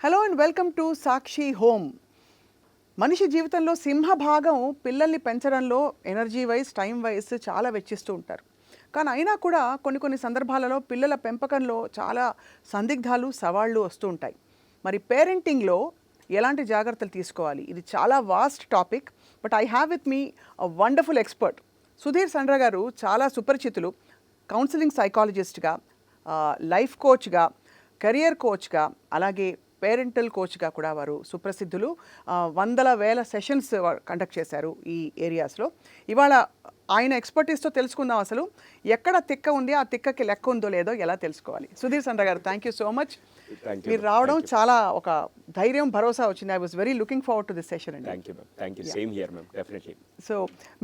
Hello and welcome to Sakshi home. మనిషి జీవితంలో సింహభాగం పిల్లల్ని పెంచడంలో ఎనర్జీ వైజ్ టైం వైజ్ చాలా వెచ్చిస్తూ ఉంటారు. కానీ అయినా కూడా కొన్ని సందర్భాలలో పిల్లల పెంపకంలో చాలా సందిగ్ధాలు సవాళ్ళు వస్తూ ఉంటాయి. మరి పేరెంటింగ్లో ఎలాంటి జాగ్రత్తలు తీసుకోవాలి? ఇది చాలా vast topic. But I have with me a wonderful expert. Sudhir Sandra గారు చాలా సుపరిచితులు. కౌన్సిలింగ్ సైకాలజిస్ట్గా, లైఫ్ కోచ్గా, కెరియర్ కోచ్గా, అలాగే పేరెంటల్ కోచ్గా కూడా వారు సుప్రసిద్ధులు. వందల వేల సెషన్స్ కండక్ట్ చేశారు ఈ ఏరియాస్లో. ఇవాళ ఆయన ఎక్స్పర్టీస్తో తెలుసుకుందాం అసలు ఎక్కడ తిక్క ఉంది, ఆ తిక్కకి లెక్క ఉందో లేదో ఎలా తెలుసుకోవాలి. సుధీర్ సండ్ర గారు, థ్యాంక్ యూ సో మచ్. మీరు రావడం చాలా ఒక ధైర్యం, భరోసా వచ్చింది. I was very looking forward to this session అండి. సో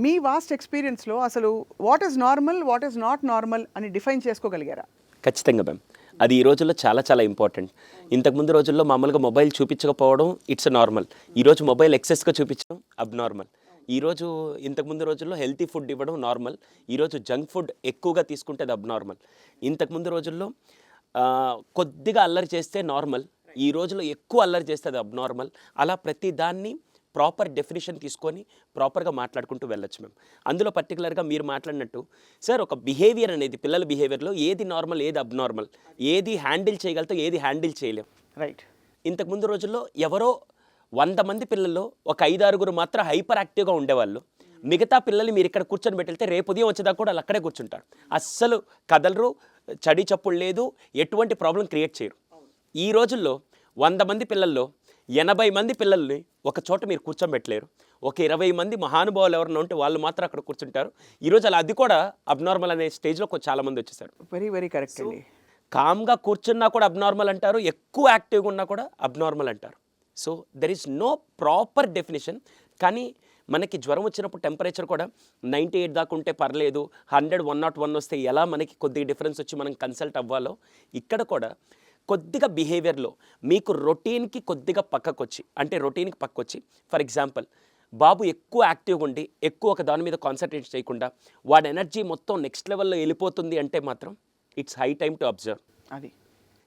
మీ వాస్ట్ ఎక్స్పీరియన్స్లో అసలు what is normal, what is not normal అని డిఫైన్ చేసుకోగలిగారా? ఖచ్చితంగా మ్యామ్, అది ఈ రోజుల్లో చాలా ఇంపార్టెంట్. ఇంతకుముందు రోజుల్లో మామూలుగా మొబైల్ చూపించకపోవడం ఇట్స్ నార్మల్. ఈరోజు మొబైల్ ఎక్సెస్గా చూపించడం అబ్నార్మల్. ఈరోజు ఇంతకుముందు రోజుల్లో హెల్తీ ఫుడ్ ఇవ్వడం నార్మల్. ఈరోజు జంక్ ఫుడ్ ఎక్కువగా తీసుకుంటే అది అబ్నార్మల్. ఇంతకుముందు రోజుల్లో కొద్దిగా అల్లరి చేస్తే నార్మల్, ఈ రోజులో ఎక్కువ అల్లరి చేస్తే అది అబ్నార్మల్. అలా ప్రతి దాన్ని ప్రాపర్ డెఫినేషన్ తీసుకొని ప్రాపర్గా మాట్లాడుకుంటూ వెళ్ళొచ్చు మేము. అందులో పర్టికులర్గా మీరు మాట్లాడినట్టు సార్, ఒక బిహేవియర్ అనేది పిల్లల బిహేవియర్లో ఏది నార్మల్, ఏది అబ్నార్మల్, ఏది హ్యాండిల్ చేయగలుగుతాం, ఏది హ్యాండిల్ చేయలేం. రైట్. ఇంతకుముందు రోజుల్లో ఎవరో 100 మంది పిల్లల్లో ఒక 5-6 మాత్రం హైపర్ యాక్టివ్గా ఉండేవాళ్ళు. మిగతా పిల్లల్ని మీరు ఇక్కడ కూర్చొని పెట్టితే రేపు ఉదయం వచ్చేదాకా కూడా వాళ్ళు అక్కడే కూర్చుంటారు. అస్సలు కదలరు, చడి చప్పుడు లేదు, ఎటువంటి ప్రాబ్లం క్రియేట్ చేయరు. ఈ రోజుల్లో 100 మంది పిల్లల్లో 80 మంది పిల్లల్ని ఒక చోట మీరు కూర్చోబెట్టలేరు. ఒక 20 మంది మహానుభావులు ఎవరైనా ఉంటే వాళ్ళు మాత్రం అక్కడ కూర్చుంటారు. ఈరోజు అలా అది కూడా అబ్నార్మల్ అనే స్టేజ్లో చాలామంది వచ్చేసారు. వెరీ కరెక్ట్ అండి. కామ్గా కూర్చున్నా కూడా అబ్నార్మల్ అంటారు, ఎక్కువ యాక్టివ్గా ఉన్నా కూడా అబ్నార్మల్ అంటారు. So there is no proper definition. కానీ మనకి జ్వరం వచ్చినప్పుడు టెంపరేచర్ కూడా 98 దాకా ఉంటే పర్లేదు, 100, 101 వస్తే ఎలా మనకి కొద్దిగా డిఫరెన్స్ వచ్చి మనం కన్సల్ట్ అవ్వాలో, ఇక్కడ కూడా కొద్దిగా బిహేవియర్లో మీకు రొటీన్కి కొద్దిగా పక్కకొచ్చి, అంటే రొటీన్కి పక్కొచ్చి, ఫర్ ఎగ్జాంపుల్ బాబు ఎక్కువ యాక్టివ్గా ఉండి ఎక్కువ ఒక దాని మీద కాన్సన్ట్రేట్ చేయకుండా వాడి ఎనర్జీ మొత్తం నెక్స్ట్ లెవెల్లో వెళ్ళిపోతుంది అంటే మాత్రం it's high time to observe. అది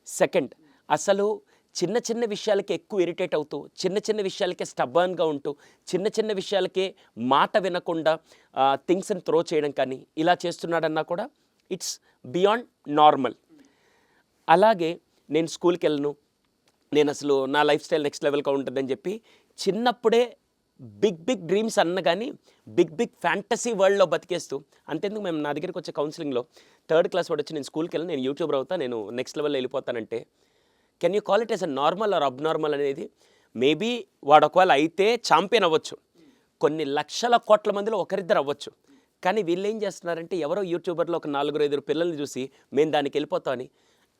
సెకండ్, అసలు చిన్న విషయాలకే ఎక్కువ ఇరిటేట్ అవుతూ, చిన్న విషయాలకే స్టబ్బర్న్గా ఉంటూ, చిన్న విషయాలకే మాట వినకుండా థింగ్స్ని త్రో చేయడం కానీ ఇలా చేస్తున్నాడన్నా కూడా ఇట్స్ బియాండ్ నార్మల్. అలాగే నేను స్కూల్కి వెళ్ళను, నేను అసలు నా లైఫ్ స్టైల్ నెక్స్ట్ లెవెల్గా ఉంటుందని చెప్పి చిన్నప్పుడే బిగ్ డ్రీమ్స్ అన్న కానీ బిగ్ ఫ్యాంటసీ వరల్డ్లో బతికేస్తూ, అంతేందుకు మేము నా దగ్గరికి వచ్చే కౌన్సిలింగ్లో 3rd క్లాస్ వాడు వచ్చి నేను స్కూల్కి వెళ్ళను, నేను యూట్యూబర్ అవుతా, నేను నెక్స్ట్ లెవెల్లో వెళ్ళిపోతానంటే can you call it as a normal or abnormal అనేది? మేబీ వాడు ఒకవేళ అయితే ఛాంపియన్ అవ్వచ్చు, కొన్ని లక్షల కోట్ల మందిలో ఒకరిద్దరు అవ్వచ్చు. కానీ వీళ్ళు ఏం చేస్తున్నారంటే ఎవరో యూట్యూబర్లో ఒక 4-5 పిల్లల్ని చూసి మేము దానికి వెళ్ళిపోతామని.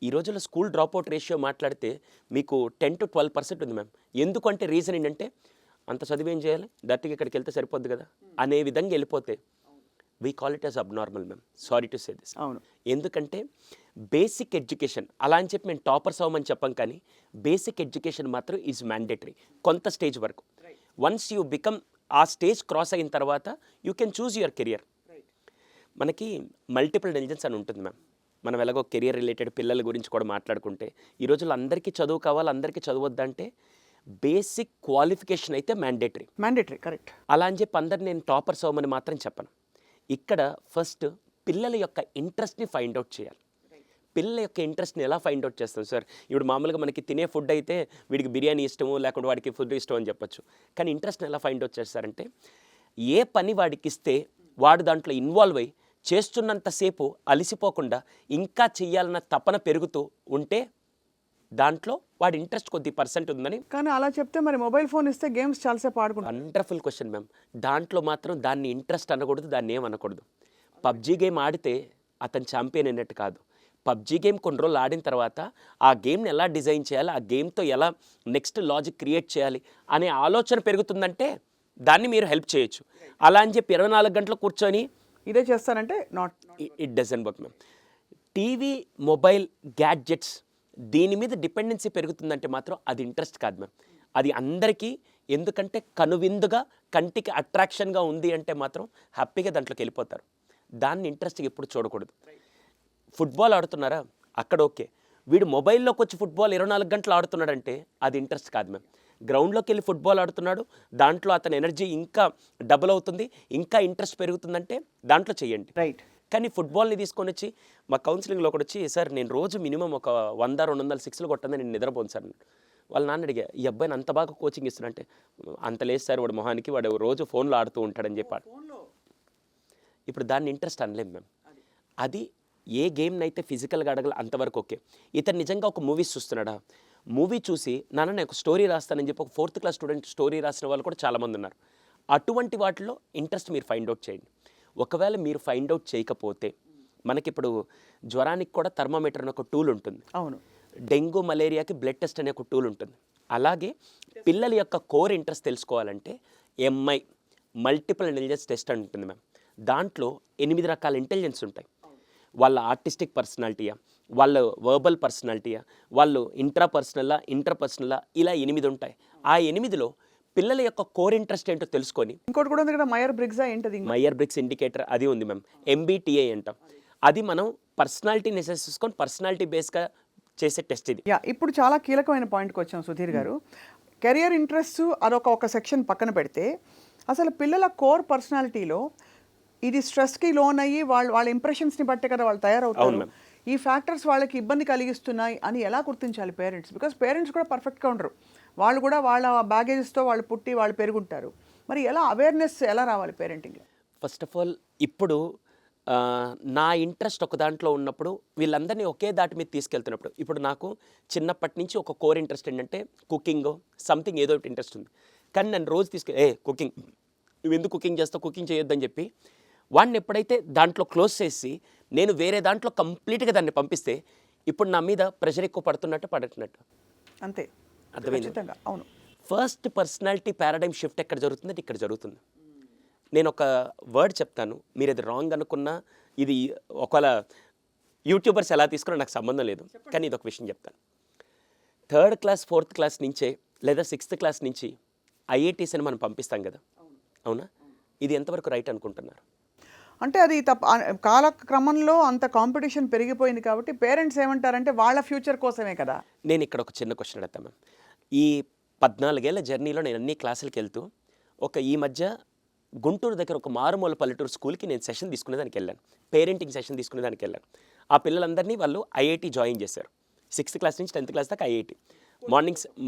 ఈ రోజుల్లో స్కూల్ డ్రాప్అవుట్ రేషియో మాట్లాడితే మీకు 10 to 12% ఉంది మ్యామ్. ఎందుకంటే రీజన్ ఏంటంటే అంత చదివి ఏం చేయాలి, డైరెక్ట్గా ఇక్కడికి వెళ్తే సరిపోద్ది కదా అనే విధంగా వెళ్ళిపోతే we call it as abnormal ma'am. Sorry to say this. అవును. ఎందుకంటే బేసిక్ ఎడ్యుకేషన్ అలా అని చెప్పి మేము టాపర్స్ అవ్వమని చెప్పాం, కానీ బేసిక్ ఎడ్యుకేషన్ మాత్రం ఈజ్ మ్యాండేటరీ కొంత స్టేజ్ వరకు. వన్స్ యూ బికమ్ ఆ స్టేజ్ క్రాస్ అయిన తర్వాత you can choose your career. మనకి మల్టిపుల్ ఇంటెలిజెన్స్ అని ఉంటుంది మ్యామ్. మనం ఎలాగో కెరియర్ రిలేటెడ్ పిల్లల గురించి కూడా మాట్లాడుకుంటే ఈ రోజుల్లో అందరికీ చదువు కావాలి, అందరికీ చదవద్దంటే బేసిక్ క్వాలిఫికేషన్ అయితే మ్యాండేటరీ. కరెక్ట్. అలా అని చెప్పి అందరు నేను టాపర్స్ అవ్వమని మాత్రం చెప్పను. ఇక్కడ ఫస్ట్ పిల్లల యొక్క ఇంట్రెస్ట్ని ఫైండ్ అవుట్ చేయాలి. పిల్లల యొక్క ఇంట్రెస్ట్ని ఎలా ఫైండ్ అవుట్ చేస్తాం సార్? ఇప్పుడు మామూలుగా మనకి తినే ఫుడ్ అయితే వీడికి బిర్యానీ ఇష్టము, లేకుంటే వాడికి ఫుడ్ ఇష్టం అని చెప్పొచ్చు. కానీ ఇంట్రెస్ట్ని ఎలా ఫైండ్ అవుట్ చేస్తారంటే ఏ పని వాడికి ఇస్తే వాడు దాంట్లో ఇన్వాల్వ్ అయ్యి చేస్తున్నంతసేపు అలసిపోకుండా ఇంకా చెయ్యాలన్న తపన పెరుగుతూ ఉంటే దాంట్లో వాడి ఇంట్రెస్ట్ కొద్ది % ఉందని. కానీ అలా చెప్తే మరి మొబైల్ ఫోన్ ఇస్తే గేమ్స్ చాలాసేపు ఆడుకుంటాం. Wonderful question ma'am. దాంట్లో మాత్రం దాన్ని ఇంట్రెస్ట్ అనకూడదు, దాన్ని ఏమనకూడదు. పబ్జీ గేమ్ ఆడితే అతను ఛాంపియన్ అన్నట్టు కాదు. పబ్జీ గేమ్ కొన్ని రోజులు ఆడిన తర్వాత ఆ గేమ్ని ఎలా డిజైన్ చేయాలి, ఆ గేమ్తో ఎలా నెక్స్ట్ లాజిక్ క్రియేట్ చేయాలి అనే ఆలోచన పెరుగుతుందంటే దాన్ని మీరు హెల్ప్ చేయొచ్చు. అలా అని చెప్పి 24 గంటలు కూర్చొని ఇదే చేస్తానంటే not, it doesn't work ma'am. TV, mobile, gadgets దీని మీద డిపెండెన్సీ పెరుగుతుందంటే మాత్రం అది ఇంట్రెస్ట్ కాదు మ్యామ్. అది అందరికీ ఎందుకంటే కనువిందుగా కంటికి అట్రాక్షన్గా ఉంది అంటే మాత్రం హ్యాపీగా దాంట్లోకి వెళ్ళిపోతారు. దాన్ని ఇంట్రెస్ట్గా ఎప్పుడు చూడకూడదు. ఫుట్బాల్ ఆడుతున్నారా, అక్కడ ఓకే. వీడు మొబైల్లోకి వచ్చి ఫుట్బాల్ 24 గంటలు ఆడుతున్నాడంటే అది ఇంట్రెస్ట్ కాదు మ్యామ్. గ్రౌండ్లోకి వెళ్ళి ఫుట్బాల్ ఆడుతున్నాడు, దాంట్లో అతని ఎనర్జీ ఇంకా డబుల్ అవుతుంది, ఇంకా ఇంట్రెస్ట్ పెరుగుతుందంటే దాంట్లో చెయ్యండి. రైట్. కానీ ఫుట్బాల్ని తీసుకొని వచ్చి మా కౌన్సిలింగ్లో ఒకటి వచ్చి, సార్ నేను రోజు మినిమం ఒక 100-200 సిక్స్లు కొట్టండి, నేను నిద్రపోను సార్. వాళ్ళ నాన్న అడిగా, ఈ అబ్బాయిని అంత బాగా కోచింగ్ ఇస్తున్నంటే, అంత లేదు సార్, వాడు మొహానికి వాడు రోజు ఫోన్లో ఆడుతూ ఉంటాడని చెప్పాడు. ఇప్పుడు దాన్ని ఇంట్రెస్ట్ అనలేము మ్యామ్. అది ఏ గేమ్ని అయితే ఫిజికల్గా అడగల అంతవరకు ఓకే. ఇతను నిజంగా ఒక మూవీస్ చూస్తున్నాడా, మూవీ చూసి నాన్న నేను ఒక స్టోరీ రాస్తానని చెప్పి ఒక 4th క్లాస్ స్టూడెంట్ స్టోరీ రాసిన వాళ్ళు కూడా చాలామంది ఉన్నారు. అటువంటి వాటిలో ఇంట్రెస్ట్ మీరు ఫైండ్ అవుట్ చేయండి. ఒకవేళ మీరు ఫైండ్ అవుట్ చేయకపోతే, మనకిప్పుడు జ్వరానికి కూడా థర్మామీటర్ అనే ఒక టూల్ ఉంటుంది. అవును. డెంగ్యూ మలేరియాకి బ్లడ్ టెస్ట్ అనే ఒక టూల్ ఉంటుంది. అలాగే పిల్లల యొక్క కోర్ ఇంట్రెస్ట్ తెలుసుకోవాలంటే ఎంఐ మల్టిపుల్ ఇంటెలిజెన్స్ టెస్ట్ అని ఉంటుంది మ్యామ్. దాంట్లో 8 రకాల ఇంటెలిజెన్స్ ఉంటాయి. వాళ్ళ ఆర్టిస్టిక్ పర్సనాలిటీయా, వాళ్ళ వర్బల్ పర్సనాలిటీయా, వాళ్ళు ఇంటర్పర్సనలా, ఇలా 8 ఉంటాయి. ఆ 8లో పిల్లల యొక్క కోర్ ఇంట్రెస్ట్ ఏంటో తెలుసుకొని, ఇంకోటి కూడా ఉంది కదా, మయర్ బ్రిగ్స్ ఏంటది? మయర్ బ్రిగ్స్ ఇండికేటర్ అది ఉంది మ్యామ్. MBTI అంటాం. అది మనం పర్సనాలిటీ నెసెస్ చూసుకొని పర్సనాలిటీ బేస్గా చేసే టెస్ట్ ఇది. ఇప్పుడు చాలా కీలకమైన పాయింట్కి వచ్చాం సుధీర్ గారు. కెరియర్ ఇంట్రెస్ట్ ఒక సెక్షన్ పక్కన పెడితే, అసలు పిల్లల కోర్ పర్సనాలిటీలో ఇది స్ట్రెస్కి లోన్ అయ్యి వాళ్ళ ఇంప్రెషన్స్ని బట్టే కదా వాళ్ళు తయారవుతారు. ఈ ఫ్యాక్టర్స్ వాళ్ళకి ఇబ్బంది కలిగిస్తున్నాయి అని ఎలా గుర్తించాలి పేరెంట్స్? బికాస్ పేరెంట్స్ కూడా పర్ఫెక్ట్గా ఉండరు, వాళ్ళు కూడా వాళ్ళ బ్యాగేజెస్తో వాళ్ళు పుట్టి వాళ్ళు పెరుగుంటారు. మరి ఎలా అవేర్నెస్ ఎలా రావాలి పేరెంటింగ్లో? ఫస్ట్ ఆఫ్ ఆల్ ఇప్పుడు నా ఇంట్రెస్ట్ ఒక దాంట్లో ఉన్నప్పుడు వీళ్ళందరినీ ఒకే దాటి మీద తీసుకెళ్తున్నప్పుడు, ఇప్పుడు నాకు చిన్నప్పటి నుంచి ఒక కోర్ ఇంట్రెస్ట్ ఏంటంటే కుకింగ్ సంథింగ్ ఏదో ఒకటి ఇంట్రెస్ట్ ఉంది. కానీ నన్ను రోజు కుకింగ్, నువ్వు ఎందుకు కుకింగ్ చేస్తావు, కుకింగ్ చేయొద్దని చెప్పి వాడిని ఎప్పుడైతే దాంట్లో క్లోజ్ చేసి నేను వేరే దాంట్లో కంప్లీట్గా దాన్ని పంపిస్తే, ఇప్పుడు నా మీద ప్రెషర్ ఎక్కువ పడుతున్నట్టు. అంతే, అర్థమైంది? అవును. ఫస్ట్ పర్సనాలిటీ పారాడైమ్ షిఫ్ట్ ఎక్కడ జరుగుతుందంటే ఇక్కడ జరుగుతుంది. నేను ఒక వర్డ్ చెప్తాను, మీరు అది రాంగ్ అనుకున్నా, ఇది ఒకవేళ యూట్యూబర్స్ ఎలా తీసుకున్నా నాకు సంబంధం లేదు, కానీ ఇది ఒక విషయం చెప్తాను. 3rd క్లాస్ 4th క్లాస్ నుంచే లేదా 6th క్లాస్ నుంచి IITs అని మనం పంపిస్తాం కదా, అవునా? ఇది ఎంతవరకు రైట్ అనుకుంటున్నారు? అంటే అది కాలక్రమంలో అంత కాంపిటీషన్ పెరిగిపోయింది కాబట్టి పేరెంట్స్ ఏమంటారంటే వాళ్ళ ఫ్యూచర్ కోసమే కదా. నేను ఇక్కడ ఒక చిన్న క్వశ్చన్ అడుగుతాను మ్యామ్. ఈ 14 ఏళ్ల జర్నీలో నేను అన్ని క్లాసులకి వెళ్తూ ఈ మధ్య గుంటూరు దగ్గర ఒక మారుమూల పల్లెటూరు స్కూల్కి నేను సెషన్ తీసుకునేదానికి వెళ్ళాను, పేరెంటింగ్ సెషన్ తీసుకునేదానికి వెళ్ళాను. ఆ పిల్లలందరినీ వాళ్ళు IIT జాయిన్ చేశారు. 6th క్లాస్ నుంచి 10th క్లాస్ దాకా IIT.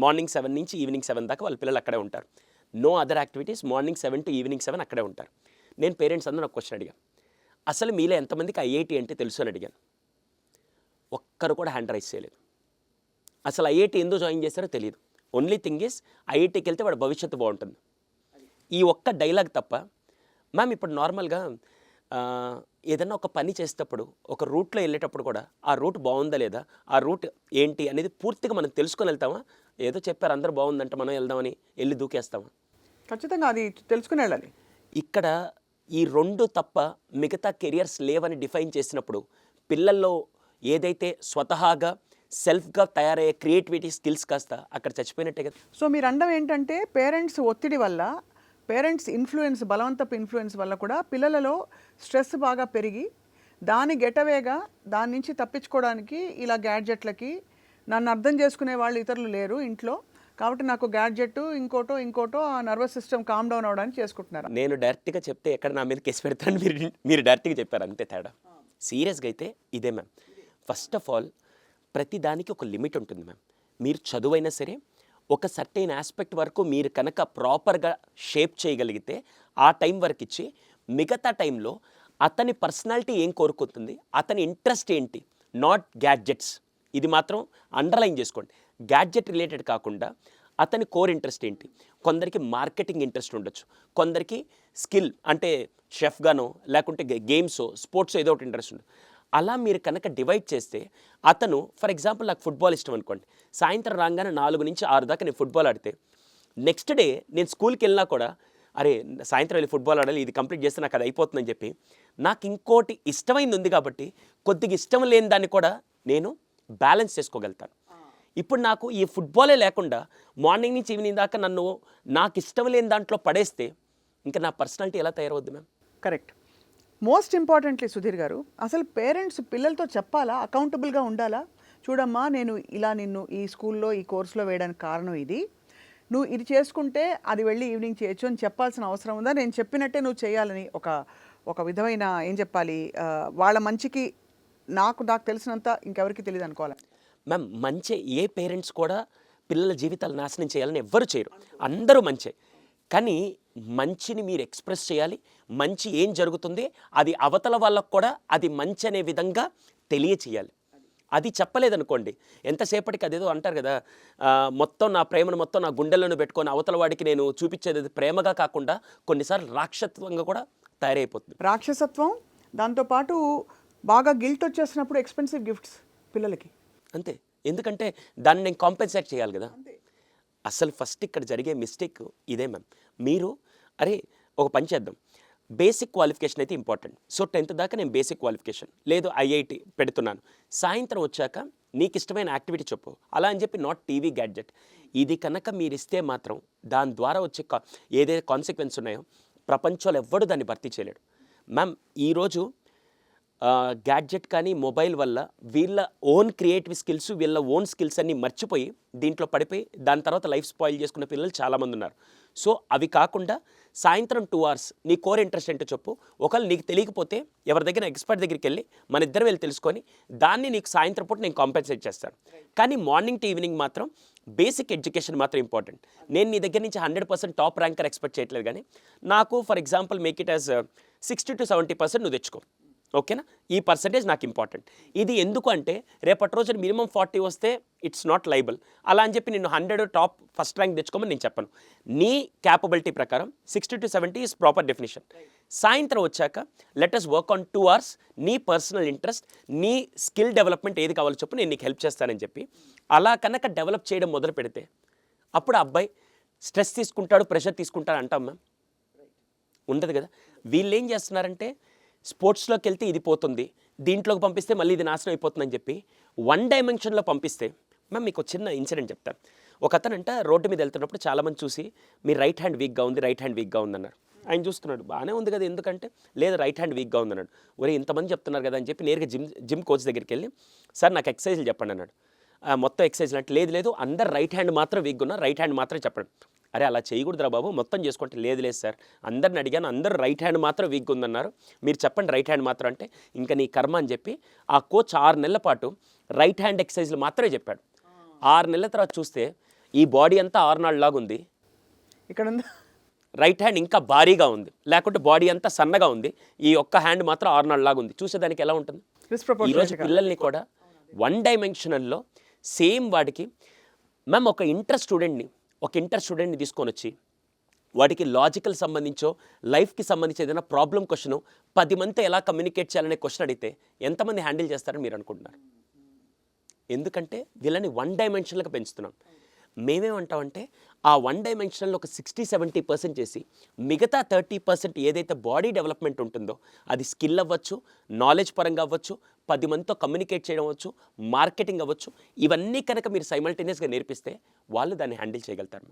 మార్నింగ్ 7 నుంచి ఈవినింగ్ 7 దాకా వాళ్ళ పిల్లలు అక్కడే ఉంటారు. No other activities. Morning 7 to evening 7 అక్కడే ఉంటారు. నేను పేరెంట్స్ అందరూ ఒక క్వశ్చన్ అడిగాను, అసలు మీలో ఎంతమందికి IIT అంటే తెలుసు అని అడిగాను. ఒక్కరు కూడా హ్యాండ్ రైజ్ చేయలేదు. అసలు IIT ఎందుకు జాయిన్ చేశారో తెలియదు. ఓన్లీ థింగ్ ఈస్ IITకి వెళ్తే వాడు భవిష్యత్తు బాగుంటుంది. ఈ ఒక్క డైలాగ్ తప్ప మ్యామ్ ఇప్పుడు నార్మల్గా ఏదన్నా ఒక పని చేసేటప్పుడు ఒక రూట్లో వెళ్ళేటప్పుడు కూడా ఆ రూట్ బాగుందా లేదా, ఆ రూట్ ఏంటి అనేది పూర్తిగా మనం తెలుసుకొని వెళ్తామా? ఏదో చెప్పారు అందరూ బాగుందంటే మనం వెళ్దామని వెళ్ళి దూకేస్తామా? ఖచ్చితంగా అది తెలుసుకుని వెళ్ళాలి. ఇక్కడ ఈ 2 తప్ప మిగతా కెరియర్స్ లేవని డిఫైన్ చేసినప్పుడు పిల్లల్లో ఏదైతే స్వతహాగా సెల్ఫ్గా తయారయ్యే క్రియేటివిటీ స్కిల్స్ కాస్త అక్కడ చచ్చిపోయినట్టే కదా. సో మీరు అండం ఏంటంటే పేరెంట్స్ ఒత్తిడి వల్ల, పేరెంట్స్ ఇన్ఫ్లుయెన్స్, బలవంతపు ఇన్ఫ్లుయెన్స్ వల్ల కూడా పిల్లలలో స్ట్రెస్ బాగా పెరిగి దాని గెటవేగా దాని నుంచి తప్పించుకోవడానికి ఇలా గ్యాడ్జెట్లకి, నన్ను అర్థం చేసుకునే వాళ్ళు ఇతరులు లేరు ఇంట్లో కాబట్టి నాకు గ్యాడ్జెట్ ఇంకోటో ఆ నర్వస్ సిస్టమ్ కామ్ డౌన్ అవడానికి చేసుకుంటున్నారు. నేను డైరెక్ట్గా చెప్తే ఎక్కడ నా మీద కేసు పెడతాను, మీరు డైరెక్ట్గా చెప్పారు అంతే తేడా. సీరియస్గా అయితే ఇదే మ్యామ్. ఫస్ట్ ఆఫ్ ఆల్ ప్రతి దానికి ఒక లిమిట్ ఉంటుంది మ్యామ్. మీరు చదువైనా సరే ఒక సర్టైన్ ఆస్పెక్ట్ వరకు మీరు కనుక ప్రాపర్గా షేప్ చేయగలిగితే ఆ టైం వరకు ఇచ్చి మిగతా టైంలో అతని పర్సనాలిటీ ఏం కోరుకుంటుంది, అతని ఇంట్రెస్ట్ ఏంటి, నాట్ గ్యాడ్జెట్స్. ఇది మాత్రం అండర్లైన్ చేసుకోండి. గ్యాడ్జెట్ రిలేటెడ్ కాకుండా అతని కోర్ ఇంట్రెస్ట్ ఏంటి. కొందరికి మార్కెటింగ్ ఇంట్రెస్ట్ ఉండొచ్చు, కొందరికి స్కిల్ అంటే షెఫ్గానో లేకుంటే గేమ్సో స్పోర్ట్స్ ఏదో ఒకటి ఇంట్రెస్ట్ ఉండదు. అలా మీరు కనుక డివైడ్ చేస్తే అతను ఫర్ ఎగ్జాంపుల్ నాకు ఫుట్బాల్ ఇష్టం అనుకోండి, సాయంత్రం రాగానే 4 నుంచి 6 దాకా నేను ఫుట్బాల్ ఆడితే నెక్స్ట్ డే నేను స్కూల్కి వెళ్ళినా కూడా అరే సాయంత్రం వెళ్ళి ఫుట్బాల్ ఆడాలి, ఇది కంప్లీట్ చేస్తే నాకు అది అయిపోతుందని చెప్పి నాకు ఇంకోటి ఇష్టమైంది ఉంది కాబట్టి కొద్దిగా ఇష్టం లేని దాన్ని కూడా నేను బ్యాలెన్స్ చేసుకోగలుగుతాను. ఇప్పుడు నాకు ఈ ఫుట్బాలే లేకుండా మార్నింగ్ నుంచి ఈవినింగ్ దాకా నన్ను నాకు ఇష్టం లేని దాంట్లో పడేస్తే ఇంకా నా పర్సనాలిటీ ఎలా తయారవుద్ది ma'am? Correct. Most importantly Sudheer garu, అసలు పేరెంట్స్ పిల్లలతో చెప్పాలా, అకౌంటబుల్గా ఉండాలా? చూడమ్మా నేను ఇలా నిన్ను ఈ స్కూల్లో ఈ కోర్సులో వేయడానికి కారణం ఇది, నువ్వు ఇది చేసుకుంటే అది వెళ్ళి ఈవినింగ్ చేయొచ్చు అని చెప్పాల్సిన అవసరం ఉందా? నేను చెప్పినట్టే నువ్వు చేయాలని ఒక ఒక విధమైన ఏం చెప్పాలి, వాళ్ళ మంచికి నాకు తెలిసినంత ఇంకెవరికి తెలియదు అనుకోవాలి. మ్యామ్ మంచి ఏ పేరెంట్స్ కూడా పిల్లల జీవితాలు నాశనం చేయాలని ఎవ్వరు చేయరు, అందరూ మంచే. కానీ మంచిని మీరు ఎక్స్ప్రెస్ చేయాలి, మంచి ఏం జరుగుతుంది అది అవతల వాళ్ళకు కూడా అది మంచి అనే విధంగా తెలియచేయాలి. అది చెప్పలేదనుకోండి ఎంతసేపటికి అదేదో అంటారు కదా, మొత్తం నా ప్రేమను మొత్తం నా గుండెలను పెట్టుకొని అవతల వాడికి నేను చూపించేది ప్రేమగా కాకుండా కొన్నిసార్లు రాక్షసత్వంగా కూడా తయారైపోతుంది. రాక్షసత్వం, దాంతోపాటు బాగా గిల్ట్ వచ్చేసినప్పుడు ఎక్స్పెన్సివ్ గిఫ్ట్స్ పిల్లలకి. అంతే, ఎందుకంటే దాన్ని నేను కాంపెన్సేట్ చేయాలి కదా. అసలు ఫస్ట్ ఇక్కడ జరిగే మిస్టేక్ ఇదే మ్యామ్. మీరు అరే ఒక పని చేద్దాం, బేసిక్ క్వాలిఫికేషన్ అయితే ఇంపార్టెంట్. సో 10th దాకా నేను బేసిక్ క్వాలిఫికేషన్ లేదు ఐఐటి పెడుతున్నాను, సాయంత్రం వచ్చాక నీకు ఇష్టమైన యాక్టివిటీ చెప్పు అలా అని చెప్పి నాట్ టీవీ గ్యాడ్జెట్. ఇది కనుక మీరు ఇస్తే మాత్రం దాని ద్వారా వచ్చే ఏదైతే కాన్సిక్వెన్స్ ఉన్నాయో ప్రపంచంలో ఎవ్వడు దాన్ని భర్తీ చేయలేడు మ్యామ్. ఈరోజు గ్యాడ్జెట్ కానీ మొబైల్ వల్ల వీళ్ళ ఓన్ క్రియేటివ్ స్కిల్స్, వీళ్ళ ఓన్ స్కిల్స్ అన్నీ మర్చిపోయి దీంట్లో పడిపోయి దాని తర్వాత లైఫ్ స్పాయిల్ చేసుకున్న పిల్లలు చాలామంది ఉన్నారు. సో అవి కాకుండా సాయంత్రం 2 hours నీ కోర్ ఇంట్రెస్ట్ ఏంటో చెప్పు, ఒకవేళ నీకు తెలియకపోతే ఎవరి దగ్గర ఎక్స్పర్ట్ దగ్గరికి వెళ్ళి మన ఇద్దరు వెళ్ళి తెలుసుకొని దాన్ని నీకు సాయంత్రం పూట నేను కాంపెన్సేట్ చేస్తాను. కానీ మార్నింగ్ టు ఈవినింగ్ మాత్రం బేసిక్ ఎడ్యుకేషన్ మాత్రం ఇంపార్టెంట్. నేను నీ దగ్గర నుంచి 100% టాప్ ర్యాంకర్ ఎక్స్పెక్ట్ చేయట్లేదు, కానీ నాకు for example make it as 60 to 70% నువ్వు తెచ్చుకో, ఓకేనా? ఈ పర్సంటేజ్ నాకు ఇంపార్టెంట్. ఇది ఎందుకు అంటే రేపటి రోజున మినిమం 40 వస్తే ఇట్స్ నాట్ లైబుల్. అలా అని చెప్పి నేను 100 టాప్ ఫస్ట్ ర్యాంక్ తెచ్చుకోమని నేను చెప్పను. నీ క్యాపబిలిటీ ప్రకారం 60 to 70 ఈజ్ ప్రాపర్ డెఫినేషన్. సాయంత్రం వచ్చాక let us work on 2 hours, నీ పర్సనల్ ఇంట్రెస్ట్, నీ స్కిల్ డెవలప్మెంట్ ఏది కావాలో చెప్పు, నేను నీకు హెల్ప్ చేస్తానని చెప్పి అలా కనుక డెవలప్ చేయడం మొదలు పెడితే అప్పుడు అబ్బాయి స్ట్రెస్ తీసుకుంటాడు, ప్రెషర్ తీసుకుంటాడు అంటాం మ్యామ్, ఉండదు కదా. వీళ్ళు ఏం చేస్తున్నారంటే స్పోర్ట్స్లోకి వెళ్తే ఇది పోతుంది, దీంట్లోకి పంపిస్తే మళ్ళీ ఇది నాశనం అయిపోతుందని చెప్పి 1 dimensionలో పంపిస్తే మ్యామ్ మీకు చిన్న ఇన్సిడెంట్ చెప్తాను. ఒక అతనంట రోడ్డు మీద వెళ్తున్నప్పుడు చాలామంది చూసి మీ రైట్ హ్యాండ్ వీక్గా ఉంది, రైట్ హ్యాండ్ వీక్గా ఉందన్నారు. ఆయన చూస్తున్నాడు, బాగానే ఉంది కదా ఎందుకంటే, లేదు రైట్ హ్యాండ్ వీక్గా ఉందన్నాడు. ఒరే ఇంతమంది చెప్తున్నారు కదా అని చెప్పి నేరుగా జిమ్ కోచ్ దగ్గరికి వెళ్ళి సార్ నాకు ఎక్సర్సైజ్లు చెప్పండి అన్నాడు. మొత్తం ఎక్సర్సైజ్లు అంటే లేదు అందరు రైట్ హ్యాండ్ మాత్రం వీక్గా ఉన్నారు, రైట్ హ్యాండ్ మాత్రం చెప్పండి. అరే అలా చేయకూడదురా బాబు, మొత్తం చేసుకుంటే లేదు సార్ అందరిని అడిగాను, అందరూ రైట్ హ్యాండ్ మాత్రం వీక్గా ఉందన్నారు, మీరు చెప్పండి రైట్ హ్యాండ్ మాత్రం అంటే ఇంకా నీ కర్మ అని చెప్పి ఆ కోచ్ 6 నెలల పాటు రైట్ హ్యాండ్ ఎక్సర్సైజ్లు మాత్రమే చెప్పాడు. 6 నెలల తర్వాత చూస్తే ఈ బాడీ అంతా 6 నాళ్ళలాగా ఉంది, ఇక్కడ రైట్ హ్యాండ్ ఇంకా భారీగా ఉంది, లేకుంటే బాడీ అంతా సన్నగా ఉంది, ఈ ఒక్క హ్యాండ్ మాత్రం 6 నాళ్ళలాగా ఉంది. చూసేదానికి ఎలా ఉంటుంది? ఈరోజు పిల్లల్ని కూడా 1 dimensionలో సేమ్ వాడికి మ్యామ్ ఒక ఇంటర్ స్టూడెంట్ని తీసుకొని వచ్చి వాడికి లాజికల్ సంబంధించో లైఫ్కి సంబంధించి ఏదైనా ప్రాబ్లం క్వశ్చను 10 మందితో ఎలా కమ్యూనికేట్ చేయాలనే క్వశ్చన్ అడిగితే ఎంతమంది హ్యాండిల్ చేస్తారని మీరు అనుకుంటున్నారు? ఎందుకంటే వీళ్ళని 1 dimensionలకు పెంచుతున్నాం. మేమేమంటామంటే ఆ 1 dimensionలో ఒక 60-70% చేసి మిగతా 30% ఏదైతే బాడీ డెవలప్మెంట్ ఉంటుందో అది స్కిల్ అవ్వచ్చు, నాలెడ్జ్ పరంగా అవ్వచ్చు, 10 మందితో కమ్యూనికేట్ చేయడం అవ్వచ్చు, మార్కెటింగ్ అవ్వచ్చు, ఇవన్నీ కనుక మీరు సైమల్టేనియస్గా నేర్పిస్తే వాళ్ళు దాన్ని హ్యాండిల్ చేయగలుగుతారు.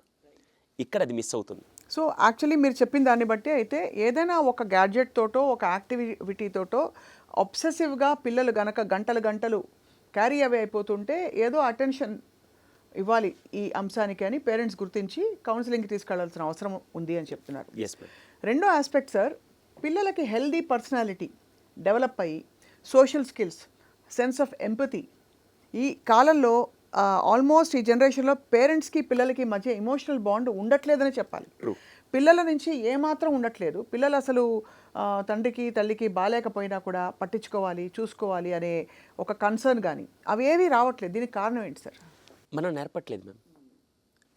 ఇక్కడ అది మిస్ అవుతుంది. సో యాక్చువల్లీ మీరు చెప్పిన దాన్ని బట్టి అయితే ఏదైనా ఒక గ్యాడ్జెట్ తోటో ఒక యాక్టివిటీతోటో అబ్సెసివ్గా పిల్లలు గనక గంటలు క్యారీ అవే అయిపోతుంటే ఏదో అటెన్షన్ ఇవ్వాలి ఈ అంశానికి అని పేరెంట్స్ గుర్తించి కౌన్సిలింగ్కి తీసుకెళ్లాల్సిన అవసరం ఉంది అని చెప్తున్నారు. రెండో ఆస్పెక్ట్ సార్, పిల్లలకి హెల్దీ పర్సనాలిటీ డెవలప్ అయ్యి social skills, sense of empathy ఈ కాలంలో ఆల్మోస్ట్ ఈ జనరేషన్లో పేరెంట్స్కి పిల్లలకి మధ్య ఎమోషనల్ బాండ్ ఉండట్లేదని చెప్పాలి. పిల్లల నుంచి ఏమాత్రం ఉండట్లేదు. పిల్లలు అసలు తండ్రికి తల్లికి బాలేకపోయినా కూడా పట్టించుకోవాలి, చూసుకోవాలి అనే ఒక కన్సర్న్ కానీ అవేవి రావట్లేదు. దీనికి కారణం ఏంటి సార్? మనం నేర్పట్లేదు మ్యామ్.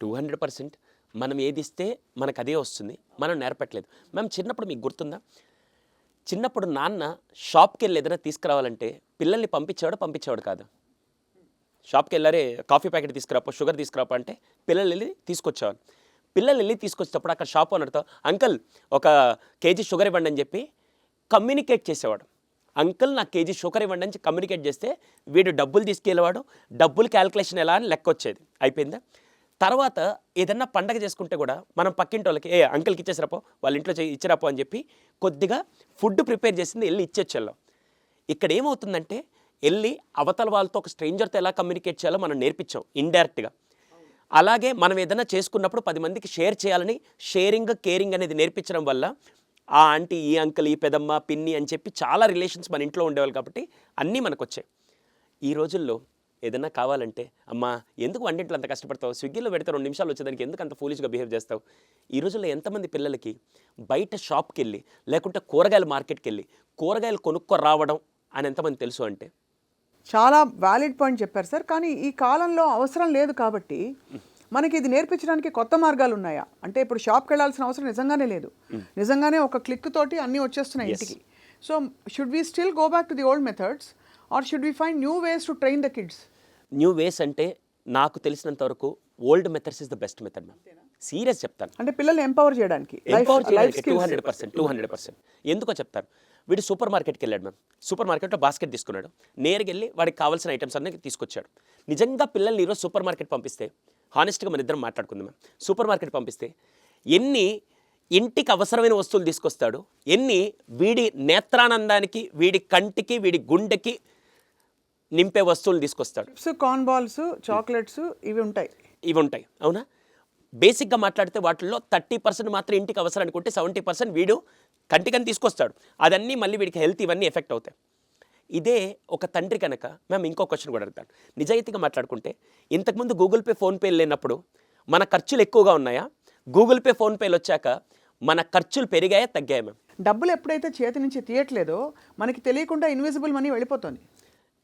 200% మనం ఏది ఇస్తే మనకు అదే వస్తుంది, మనం నేర్పట్లేదు మ్యామ్. చిన్నప్పుడు మీకు గుర్తుందా, చిన్నప్పుడు నాన్న షాప్కి వెళ్ళి ఏదైనా తీసుకురావాలంటే పిల్లల్ని పంపించేవాడు కాదు. షాప్కి వెళ్ళారే కాఫీ ప్యాకెట్ తీసుకురాపో, షుగర్ తీసుకురాపో అంటే పిల్లలు వెళ్ళి తీసుకొచ్చేవాళ్ళు. పిల్లలు వెళ్ళి తీసుకొచ్చేటప్పుడు అక్కడ షాప్ ఓనర్తో అంకల్ ఒక కేజీ షుగర్ ఇవ్వండి అని చెప్పి కమ్యూనికేట్ చేసేవాడు. అంకల్ నాకు కేజీ షుగర్ ఇవ్వండి అని కమ్యూనికేట్ చేస్తే వీడు డబ్బులు తీసుకెళ్ళేవాడు, డబ్బులు క్యాల్కులేషన్ ఎలా అని లెక్క వచ్చేది. అయిపోయిందా? తర్వాత ఏదన్నా పండగ చేసుకుంటే కూడా మనం పక్కింటి వాళ్ళకి అంకల్కి ఇచ్చేసిరాపో, వాళ్ళ ఇంట్లో ఇచ్చిరాపో అని చెప్పి కొద్దిగా ఫుడ్ ప్రిపేర్ చేసింది వెళ్ళి ఇచ్చేచ్చేళ్ళం. ఇక్కడ ఏమవుతుందంటే వెళ్ళి అవతల వాళ్ళతో ఒక స్ట్రేంజర్తో ఎలా కమ్యూనికేట్ చేయాలో మనం నేర్పించాం ఇండైరెక్ట్గా. అలాగే మనం ఏదైనా చేసుకున్నప్పుడు 10 మందికి షేర్ చేయాలని షేరింగ్ కేరింగ్ అనేది నేర్పించడం వల్ల ఆ ఆంటీ, ఈ అంకుల్, ఈ పెదమ్మ, పిన్ని అని చెప్పి చాలా రిలేషన్స్ మన ఇంట్లో ఉండేవాళ్ళు కాబట్టి అన్నీ మనకు వచ్చాయి. ఈ రోజుల్లో ఏదైనా కావాలంటే అమ్మా ఎందుకు వంటింట్లో అంత కష్టపడతావు, స్విగ్గీలో పెడితే 2 నిమిషాలు వచ్చేదానికి ఎందుకు అంత ఫూలిష్గా బిహేవ్ చేస్తావు. ఈ రోజుల్లో ఎంతమంది పిల్లలకి బయట షాప్కి వెళ్ళి లేకుంటే కూరగాయల మార్కెట్కి వెళ్ళి కూరగాయలు కొనుక్కొని రావడం అని ఎంతమంది తెలుసు అంటే. చాలా వ్యాలిడ్ పాయింట్ చెప్పారు సార్. కానీ ఈ కాలంలో అవసరం లేదు కాబట్టి మనకి ఇది నేర్పించడానికి కొత్త మార్గాలు ఉన్నాయా? అంటే ఇప్పుడు షాప్కి వెళ్ళాల్సిన అవసరం నిజంగానే లేదు, నిజంగానే ఒక క్లిక్ తోటి అన్నీ వచ్చేస్తున్నాయి ఇంటికి. So should we still go back to the old methods or should we find new ways to train the kids? New ways అంటే నాకు తెలిసినంత వరకు old methods is the best method ma'am. Serious చెప్తాను. అంటే పిల్లల్ని ఎంపవర్ చేయడానికి 200%. ఎందుకో చెప్తారు. వీడు సూపర్ మార్కెట్కి వెళ్ళాడు మ్యామ్. సూపర్ మార్కెట్లో బాస్కెట్ తీసుకున్నాడు. నేరుగా వెళ్ళి వాడికి కావాల్సిన ఐటమ్స్ అన్నీ తీసుకొచ్చాడు. నిజంగా పిల్లల్ని ఈరోజు సూపర్ మార్కెట్ పంపిస్తే, హానెస్ట్గా మన ఇద్దరం మాట్లాడుకుందాం మ్యామ్, సూపర్ మార్కెట్ పంపిస్తే ఎన్ని ఇంటికి అవసరమైన వస్తువులు తీసుకొస్తాడు, ఎన్ని వీడి నేత్రానందానికి, వీడి కంటికి, వీడి గుండెకి నింపే వస్తువులు తీసుకొస్తాడు. కార్న్ బాల్స్, చాక్లెట్స్ ఇవి ఉంటాయి అవునా? బేసిక్గా మాట్లాడితే వాటిల్లో 30% మాత్రం ఇంటికి అవసరం అనుకుంటే 70% వీడు కంటికని తీసుకొస్తాడు. అదన్నీ మళ్ళీ వీడికి హెల్త్ ఇవన్నీ ఎఫెక్ట్ అవుతాయి. ఇదే ఒక తండ్రి కనుక, మేము ఇంకో క్వశ్చన్ కూడా అడుగుతాను. నిజాయితీగా మాట్లాడుకుంటే ఇంతకుముందు గూగుల్ పే, ఫోన్పే లేనప్పుడు మన ఖర్చులు ఎక్కువగా ఉన్నాయా? గూగుల్ పే, ఫోన్పేలు వచ్చాక మన ఖర్చులు పెరిగాయా, తగ్గాయా మ్యామ్? డబ్బులు ఎప్పుడైతే చేతి నుంచి తీయట్లేదో మనకి తెలియకుండా ఇన్విజిబుల్ మనీ వెళ్ళిపోతుంది.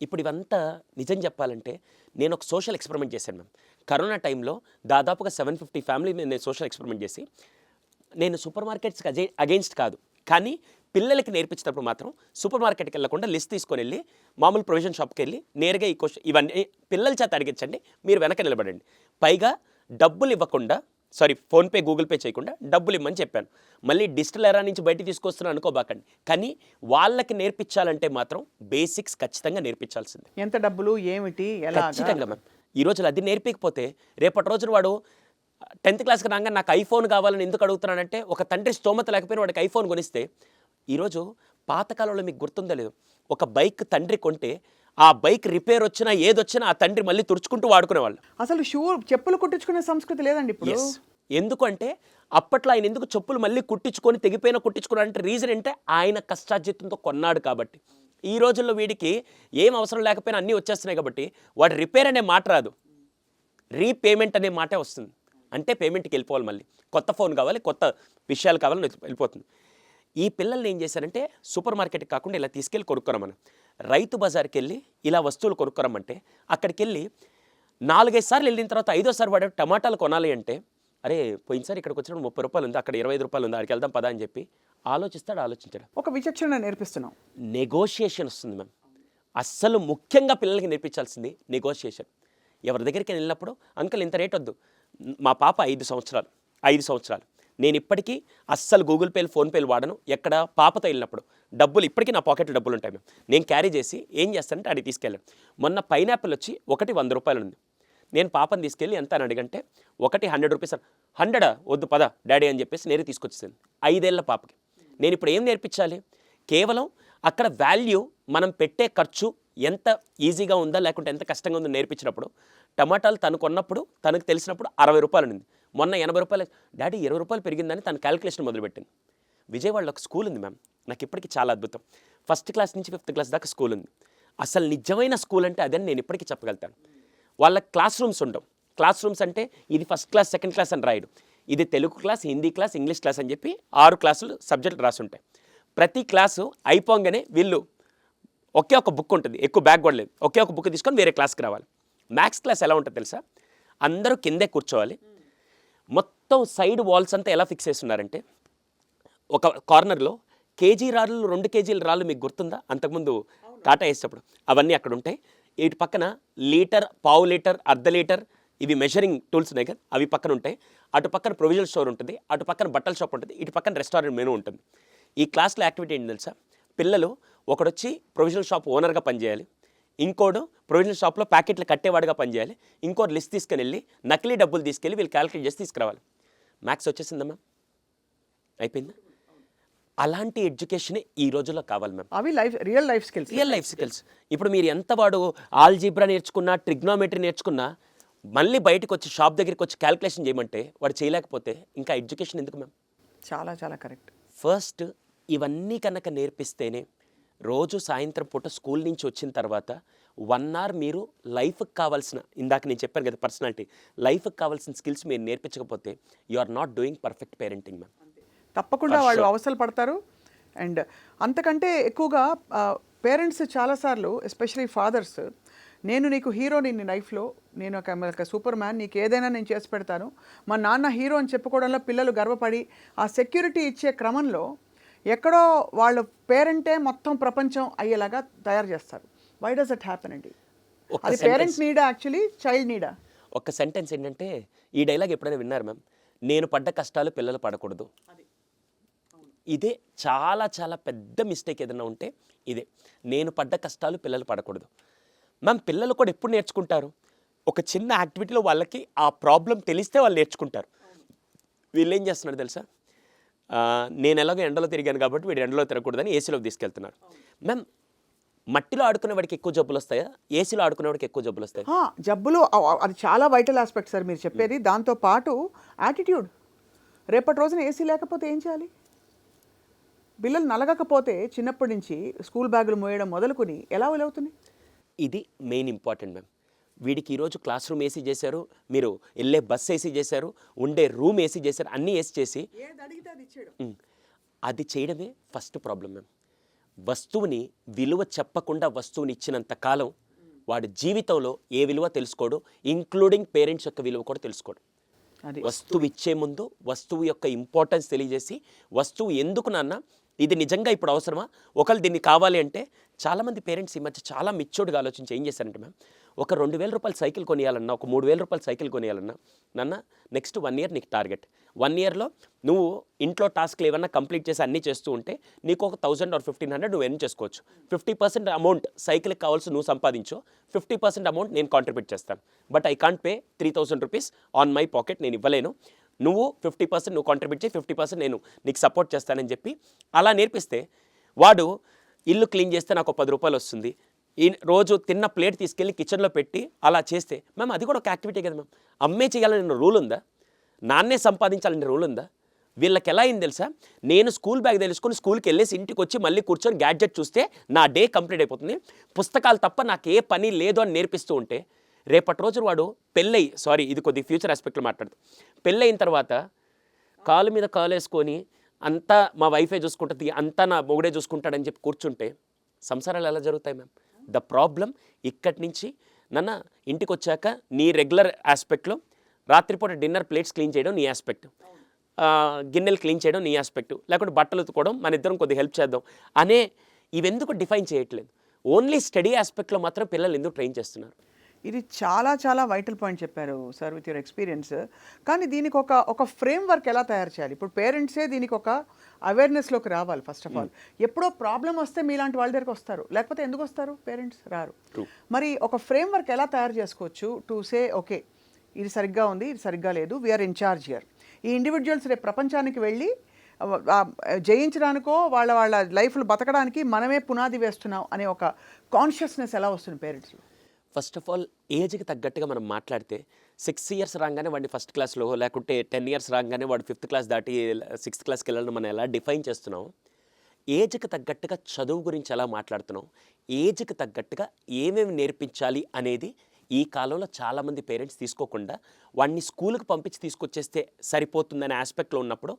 ఇప్పుడు ఇవంతా నిజం చెప్పాలంటే నేను ఒక సోషల్ ఎక్స్పెరిమెంట్ చేశాను మ్యామ్. కరోనా టైంలో దాదాపుగా 750 ఫ్యామిలీ నేను సోషల్ ఎక్స్పెరిమెంట్ చేసి, నేను సూపర్ మార్కెట్స్కి అగెయిన్స్ట్ కాదు, కానీ పిల్లలకి నేర్పించేటప్పుడు మాత్రం సూపర్ మార్కెట్కి వెళ్ళకుండా లిస్ట్ తీసుకొని వెళ్ళి మామూలు ప్రొవిజన్ షాప్కి వెళ్ళి నేరుగా ఈ క్వశ్చన్ ఇవన్నీ పిల్లల చేత అడిగించండి, మీరు వెనక నిలబడండి, పైగా డబ్బులు ఇవ్వకుండా, ఫోన్పే, గూగుల్ పే చేయకుండా డబ్బులు ఇవ్వమని చెప్పాను. మళ్ళీ డిజిటల్ ఎరా నుంచి బయట తీసుకొస్తున్నాను అనుకోబాకండి, కానీ వాళ్ళకి నేర్పించాలంటే మాత్రం బేసిక్స్ ఖచ్చితంగా నేర్పించాల్సిందే. ఎంత డబ్బులు, ఏమిటి, ఎలా? ఖచ్చితంగా మ్యామ్. ఈ రోజులు అది నేర్పించకపోతే రేపటి రోజున వాడు 10th క్లాస్కి రాగా నాకు ఐఫోన్ కావాలని ఎందుకు అడుగుతున్నానంటే, ఒక తండ్రి స్తోమత లేకపోయినా వాడికి ఐఫోన్ కొనిస్తే, ఈరోజు పాతకాలంలో మీకు గుర్తుందో లేదు, ఒక బైక్ తండ్రి కొంటే ఆ బైక్ రిపేర్ వచ్చినా ఏదొచ్చినా ఆ తండ్రి మళ్ళీ తుడుచుకుంటూ వాడుకునేవాళ్ళు. అసలు చెప్పులు కుట్టించుకునే సంస్కృతి లేదండి ఇప్పుడు. ఎందుకంటే అప్పట్లో ఆయన ఎందుకు చెప్పులు మళ్ళీ కుట్టించుకొని కుట్టించుకున్నాడంటే రీజన్ అంటే ఆయన కష్టార్జితంతో కొన్నాడు కాబట్టి. ఈ రోజుల్లో వీడికి ఏం అవసరం లేకపోయినా అన్నీ వచ్చేస్తున్నాయి కాబట్టి వాడు రిపేర్ అనే మాట రాదు, రీపేమెంట్ అనే మాటే వస్తుంది. అంటే పేమెంట్కి వెళ్ళిపోవాలి, మళ్ళీ కొత్త ఫోన్ కావాలి, కొత్త విషయాలు కావాలని వెళ్ళిపోతుంది. ఈ పిల్లల్ని ఏం చేశారంటే సూపర్ మార్కెట్కి కాకుండా ఇలా తీసుకెళ్ళి కొనుక్కోరమని, రైతు బజార్కి వెళ్ళి ఇలా వస్తువులు కొనుక్కోరమంటే అక్కడికి వెళ్ళి 4-5 సార్లు వెళ్ళిన తర్వాత 5వ సారి వాడు టమాటాలు కొనాలి అంటే, అరే పోయినసారి ఇక్కడికి వచ్చినప్పుడు 30 రూపాయలు ఉంది, అక్కడ 25 రూపాయలు ఉంది, అక్కడికి వెళ్దాం పదా అని చెప్పి ఆలోచించాడు. ఒక విచక్షణ నేర్పిస్తున్నాం. నెగోషియేషన్ వస్తుంది మ్యామ్. అస్సలు ముఖ్యంగా పిల్లలకి నేర్పించాల్సింది నెగోషియేషన్. ఎవరి దగ్గరికి వెళ్ళినప్పుడు అంకుల్ ఇంత రేట్ వద్దు, మా పాప 5 సంవత్సరాలు, నేను ఇప్పటికీ అస్సలు గూగుల్ పేలు, ఫోన్పేలు వాడను. ఎక్కడ పాపతో వెళ్ళినప్పుడు డబ్బులు ఇప్పటికీ నా పాకెట్లో డబ్బులు ఉంటాయి మ్యామ్, నేను క్యారీ చేసి ఏం చేస్తానంటే అడిగి తీసుకెళ్ళాను. మొన్న పైనాపిల్ వచ్చి ఒకటి 100 రూపాయలు ఉంది, నేను పాపని తీసుకెళ్ళి ఎంత అని అడిగంటే ఒకటి 100 రూపీస్. 100 వద్దు పద డాడీ అని చెప్పేసి నేనే తీసుకొచ్చేసాను 5 ఏళ్ల పాపకి. నేను ఇప్పుడు ఏం నేర్పించాలి? కేవలం అక్కడ వాల్యూ, మనం పెట్టే ఖర్చు ఎంత ఈజీగా ఉందా లేకుంటే ఎంత కష్టంగా ఉందో నేర్పించినప్పుడు, టమాటాలు తను కొన్నప్పుడు తనకు తెలిసినప్పుడు 60 రూపాయలు ఉంది, మొన్న 80 రూపాయలు, డాడీ 20 రూపాయలు పెరిగిందని తను క్యాలిక్యులేషన్ మొదలుపెట్టింది. విజయవాడలో ఒక స్కూల్ ఉంది మ్యామ్, నాకు ఇప్పటికీ చాలా అద్భుతం. 1st క్లాస్ నుంచి 5th క్లాస్ దాకా స్కూల్ ఉంది. అసలు నిజమైన స్కూల్ అంటే అదని నేను ఇప్పటికీ చెప్పగలుగుతాను. వాళ్ళ క్లాస్ రూమ్స్ ఉండవు. క్లాస్ రూమ్స్ అంటే ఇది 1st క్లాస్, 2nd క్లాస్ అని రాయడు, ఇది Telugu class, Hindi class, English class అని చెప్పి 6 క్లాసులు సబ్జెక్టులు రాసి ఉంటాయి. ప్రతి క్లాసు అయిపోగానే వీళ్ళు ఒకే ఒక బుక్ ఉంటుంది, ఎక్కువ బ్యాగ్ కూడా లేదు, ఒకే ఒక బుక్ తీసుకొని వేరే క్లాస్కి రావాలి. మ్యాథ్స్ క్లాస్ ఎలా ఉంటుంది తెలుసా? అందరూ కిందే కూర్చోవాలి. మొత్తం సైడ్ వాల్స్ అంతా ఎలా ఫిక్స్ చేస్తున్నారంటే, ఒక కార్నర్లో కేజీ రాళ్ళు, 2 కేజీల రాళ్ళు మీకు గుర్తుందా? అంతకుముందు కాటా వేసేటప్పుడు అవన్నీ అక్కడ ఉంటాయి. ఇటు పక్కన లీటర్, పావు లీటర్, అర్ధ లీటర్ ఇవి మెజరింగ్ టూల్స్ ఉన్నాయి కదా, అవి పక్కన ఉంటాయి. అటు పక్కన ప్రొవిజనల్ స్టోర్ ఉంటుంది, అటు పక్కన బట్టల షాప్ ఉంటుంది, ఇటు పక్కన రెస్టారెంట్ మెనూ ఉంటుంది. ఈ క్లాస్లో యాక్టివిటీ ఏంటి తెలుసా? పిల్లలు ఒకడొచ్చి ప్రొవిజనల్ షాప్ ఓనర్గా పనిచేయాలి, ఇంకోడు ప్రొవిజనల్ షాప్లో ప్యాకెట్లు కట్టేవాడుగా పనిచేయాలి, ఇంకోటి లిస్ట్ తీసుకుని వెళ్ళి నకిలీ డబ్బులు తీసుకెళ్ళి వీళ్ళు క్యాలిక్యులేట్ చేసి తీసుకురావాలి. మ్యాథ్స్ వచ్చేసిందమ్మా, అయిపోయిందా? అలాంటి ఎడ్యుకేషనే ఈ రోజుల్లో కావాలి మ్యామ్. అవి real life skills. Real life skills. ఇప్పుడు మీరు ఎంత వాడు ఆల్జీబ్రా నేర్చుకున్నా, ట్రిగ్నోమెట్రీ నేర్చుకున్నా, మళ్ళీ బయటకు వచ్చి షాప్ దగ్గరికి వచ్చి క్యాల్కులేషన్ చేయమంటే వాడు చేయలేకపోతే ఇంకా ఎడ్యుకేషన్ ఎందుకు మ్యామ్? చాలా చాలా కరెక్ట్. ఫస్ట్ ఇవన్నీ కనుక నేర్పిస్తేనే రోజు సాయంత్రం పూట స్కూల్ నుంచి వచ్చిన తర్వాత 1 అవర్ మీరు లైఫ్కి కావాల్సిన, ఇందాక నేను చెప్పాను కదా పర్సనాలిటీ, లైఫ్కి కావాల్సిన స్కిల్స్ మీరు నేర్పించకపోతే you are not doing perfect parenting ma'am. తప్పకుండా వాళ్ళు అవసరం పడతారు. అండ్ అంతకంటే ఎక్కువగా పేరెంట్స్ చాలాసార్లు, ఎస్పెషలీ ఫాదర్స్, నేను నీకు హీరోని నీ లైఫ్లో, నేను ఒక సూపర్ మ్యాన్, నీకు ఏదైనా నేను చేసి పెడతాను, మా నాన్న హీరో అని చెప్పుకోవడంలో పిల్లలు గర్వపడి ఆ సెక్యూరిటీ ఇచ్చే క్రమంలో ఎక్కడో వాళ్ళ పేరెంటే మొత్తం ప్రపంచం అయ్యేలాగా తయారు చేస్తారు. వై డస్ ఇట్ హ్యాపెన్ అండి? అది పేరెంట్ నీడా, యాక్చువల్లీ చైల్డ్ నీడా? ఒక సెంటెన్స్ ఏంటంటే, ఈ డైలాగ్ ఎప్పుడైనా విన్నారు మ్యామ్? నేను పడ్డ కష్టాలు పిల్లలు పడకూడదు. ఇదే చాలా చాలా పెద్ద మిస్టేక్ ఏదైనా ఉంటే ఇదే, నేను పడ్డ కష్టాలు పిల్లలు పడకూడదు. మ్యామ్ పిల్లలు కూడా ఎప్పుడు నేర్చుకుంటారు? ఒక చిన్న యాక్టివిటీలో వాళ్ళకి ఆ ప్రాబ్లం తెలిస్తే వాళ్ళు నేర్చుకుంటారు. వీళ్ళు ఏం చేస్తున్నారు తెలుసా? నేను ఎలాగో ఎండలో తిరిగాను కాబట్టి వీడు ఎండలో తిరగకూడదని ఏసీలోకి తీసుకెళ్తున్నారు. మ్యామ్ మట్టిలో ఆడుకునే వాడికి ఎక్కువ జబ్బులు వస్తాయా, ఏసీలో ఆడుకునే వాడికి ఎక్కువ జబ్బులు వస్తాయి? జబ్బులు అది చాలా వైటల్ ఆస్పెక్ట్ సార్ మీరు చెప్పేది. దాంతోపాటు యాటిట్యూడ్. రేపటి రోజున ఏసీ లేకపోతే ఏం చేయాలి? పిల్లలు నలగకపోతే చిన్నప్పటి నుంచి స్కూల్ బ్యాగులు మోయడం మొదలుకొని ఎలా అవుతుంది? ఇది మెయిన్ ఇంపార్టెంట్ మ్యామ్. వీడికి ఈరోజు క్లాస్ రూమ్ ఏసీ చేశారు, మీరు వెళ్ళే బస్ ఏసీ చేశారు, ఉండే రూమ్ ఏసీ చేశారు, అన్నీ ఏసీ చేసి అది చేయడమే ఫస్ట్ ప్రాబ్లం మ్యామ్. వస్తువుని విలువ చెప్పకుండా వస్తువుని ఇచ్చినంత కాలం వాడి జీవితంలో ఏ విలువ తెలుసుకోడు, ఇంక్లూడింగ్ పేరెంట్స్ యొక్క విలువ కూడా తెలుసుకోడు. వస్తువు ఇచ్చే ముందు వస్తువు యొక్క ఇంపార్టెన్స్ తెలియజేసి, వస్తువు ఎందుకు నాన్న, ఇది నిజంగా ఇప్పుడు అవసరమా, ఒకళ్ళు దీన్ని కావాలి అంటే, చాలామంది పేరెంట్స్ ఈ మధ్య చాలా మిచ్చోడుగా ఆలోచించి ఏం చేశారంటే మ్యామ్, ఒక 2,000 రూపాయల సైకిల్ కొనియాలన్నా, ఒక 3,000 రూపాయల సైకిల్ కొనియాలన్నా, నాన్న నెక్స్ట్ 1 ఇయర్ నీకు టార్గెట్, 1 ఇయర్లో నువ్వు ఇంట్లో టాస్క్లు ఏమన్నా కంప్లీట్ చేసి అన్నీ చేస్తూ ఉంటే నీకు ఒక 1,000 or 1,500 నువ్వు ఎర్న్ చేసుకోవచ్చు. 50% అమౌంట్ సైకిల్కి కావాల్సి నువ్వు సంపాదించు, 50% అమౌంట్ నేను కాంట్రిబ్యూట్ చేస్తాను. But I can't pay 3,000 rupees on my pocket, నేను ఇవ్వలేను. నువ్వు 50% నువ్వు కాంట్రిబ్యూట్ చేయి, 50% నేను నీకు సపోర్ట్ చేస్తానని చెప్పి అలా నేర్పిస్తే వాడు ఇల్లు క్లీన్ చేస్తే నాకు 10 రూపాయలు వస్తుంది, ఈ రోజు తిన్న ప్లేట్ తీసుకెళ్ళి కిచెన్లో పెట్టి అలా చేస్తే మ్యామ్ అది కూడా ఒక యాక్టివిటీ కదా మ్యామ్. అమ్మే చేయాలని రూల్ ఉందా? నాన్నే సంపాదించాలని రూల్ ఉందా? వీళ్ళకి ఎలా అయింది తెలుసా? నేను స్కూల్ బ్యాగ్ తెలుసుకొని స్కూల్కి వెళ్ళేసి ఇంటికి వచ్చి మళ్ళీ కూర్చొని గ్యాడ్జెట్ చూస్తే నా డే కంప్లీట్ అయిపోతుంది, పుస్తకాలు తప్ప నాకు ఏ పని లేదు అని నేర్పిస్తూ ఉంటే, రేపటి రోజు వాడు ఇది కొద్దిగా ఫ్యూచర్ ఆస్పెక్ట్లో మాట్లాడుతూ, పెళ్ళయిన తర్వాత కాలు మీద కాలు వేసుకొని అంతా మా వైఫే చూసుకుంటుంది, అంతా నా మొగుడే చూసుకుంటాడని చెప్పి కూర్చుంటే సంసారాలు ఎలా జరుగుతాయి మ్యామ్? ద ప్రాబ్లం ఇక్కడి నుంచి, నాన్న ఇంటికి వచ్చాక నీ రెగ్యులర్ ఆస్పెక్ట్లో రాత్రిపూట డిన్నర్ ప్లేట్స్ క్లీన్ చేయడం నీ ఆస్పెక్ట్, గిన్నెలు క్లీన్ చేయడం నీ ఆస్పెక్ట్, లేకుంటే బట్టలు ఉతుకోవడం మన ఇద్దరం కొద్దిగా హెల్ప్ చేద్దాం అనే ఇవెందుకు డిఫైన్ చేయట్లేదు? ఓన్లీ స్టడీ ఆస్పెక్ట్లో మాత్రం పిల్లలు ఎందుకు ట్రైన్ చేస్తున్నారు? ఇది చాలా చాలా వైటల్ పాయింట్ చెప్పారు సార్ విత్ యువర్ ఎక్స్పీరియన్స్. కానీ దీనికి ఒక ఫ్రేమ్ వర్క్ ఎలా తయారు చేయాలి? ఇప్పుడు పేరెంట్సే దీనికి ఒక అవేర్నెస్లోకి రావాలి. ఫస్ట్ ఆఫ్ ఆల్ ఎప్పుడో ప్రాబ్లం వస్తే మీలాంటి వాళ్ళ దగ్గరికి వస్తారు, లేకపోతే ఎందుకు వస్తారు? పేరెంట్స్ రారు. మరి ఒక ఫ్రేమ్ వర్క్ ఎలా తయారు చేసుకోవచ్చు టు సే ఓకే ఇది సరిగ్గా ఉంది, ఇది సరిగ్గా లేదు, వీఆర్ ఇన్ఛార్జ్ హియర్. ఈ ఇండివిజువల్స్ రేపు ప్రపంచానికి వెళ్ళి జయించడానికో వాళ్ళ లైఫ్లు బతకడానికి మనమే పునాది వేస్తున్నాం అనే ఒక కాన్షియస్నెస్ ఎలా వస్తుంది పేరెంట్స్లో? ఫస్ట్ ఆఫ్ ఆల్ ఏజ్కి తగ్గట్టుగా మనం మాట్లాడితే 6 ఇయర్స్ రాగానే వాడిని ఫస్ట్ క్లాస్లో, లేకుంటే 10 ఇయర్స్ రాగానే వాడు 5th క్లాస్ దాటి 6th క్లాస్కి వెళ్ళడం మనం ఎలా డిఫైన్ చేస్తున్నాం, ఏజ్కి తగ్గట్టుగా చదువు గురించి ఎలా మాట్లాడుతున్నాం, ఏజ్కి తగ్గట్టుగా ఏమేమి నేర్పించాలి అనేది ఈ కాలంలో చాలామంది పేరెంట్స్ తీసుకోకుండా వాడిని స్కూల్కి పంపించి తీసుకొచ్చేస్తే సరిపోతుందనే ఆస్పెక్ట్లో ఉన్నప్పుడు,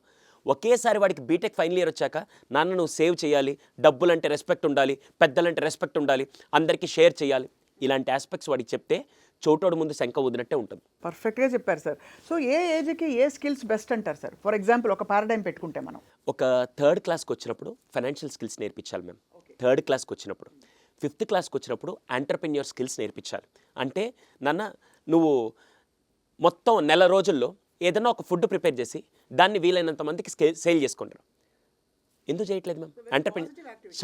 ఒకేసారి వాడికి బీటెక్ ఫైనల్ ఇయర్ వచ్చాక నాన్న నువ్వు సేవ్ చేయాలి, డబ్బులంటే రెస్పెక్ట్ ఉండాలి, పెద్దలంటే రెస్పెక్ట్ ఉండాలి, అందరికీ షేర్ చేయాలి, ఇలాంటి ఆస్పెక్ట్స్ వాడికి చెప్తే చోటోడు ముందు శంఖ వదినట్టే ఉంటుంది. పర్ఫెక్ట్గా చెప్పారు సార్. సో ఏ ఏజ్కి ఏ స్కిల్స్ బెస్ట్ అంటారు సార్? ఫర్ ఎగ్జాంపుల్ ఒక పారాడైమ్ పెట్టుకుంటే మనం ఒక 3rd క్లాస్కి వచ్చినప్పుడు ఫైనాన్షియల్ స్కిల్స్ నేర్పించాలి మ్యామ్. 3rd క్లాస్కి వచ్చినప్పుడు, 5th క్లాస్కి వచ్చినప్పుడు ఎంటర్‌ప్రెన్యూర్ స్కిల్స్ నేర్పించాలి. అంటే నాన్న నువ్వు మొత్తం నెల రోజుల్లో ఏదైనా ఒక ఫుడ్ ప్రిపేర్ చేసి దాన్ని వీలైనంత మందికి సేల్ చేసుకుంటారు. ఎందుకు చేయట్లేదు మ్యామ్?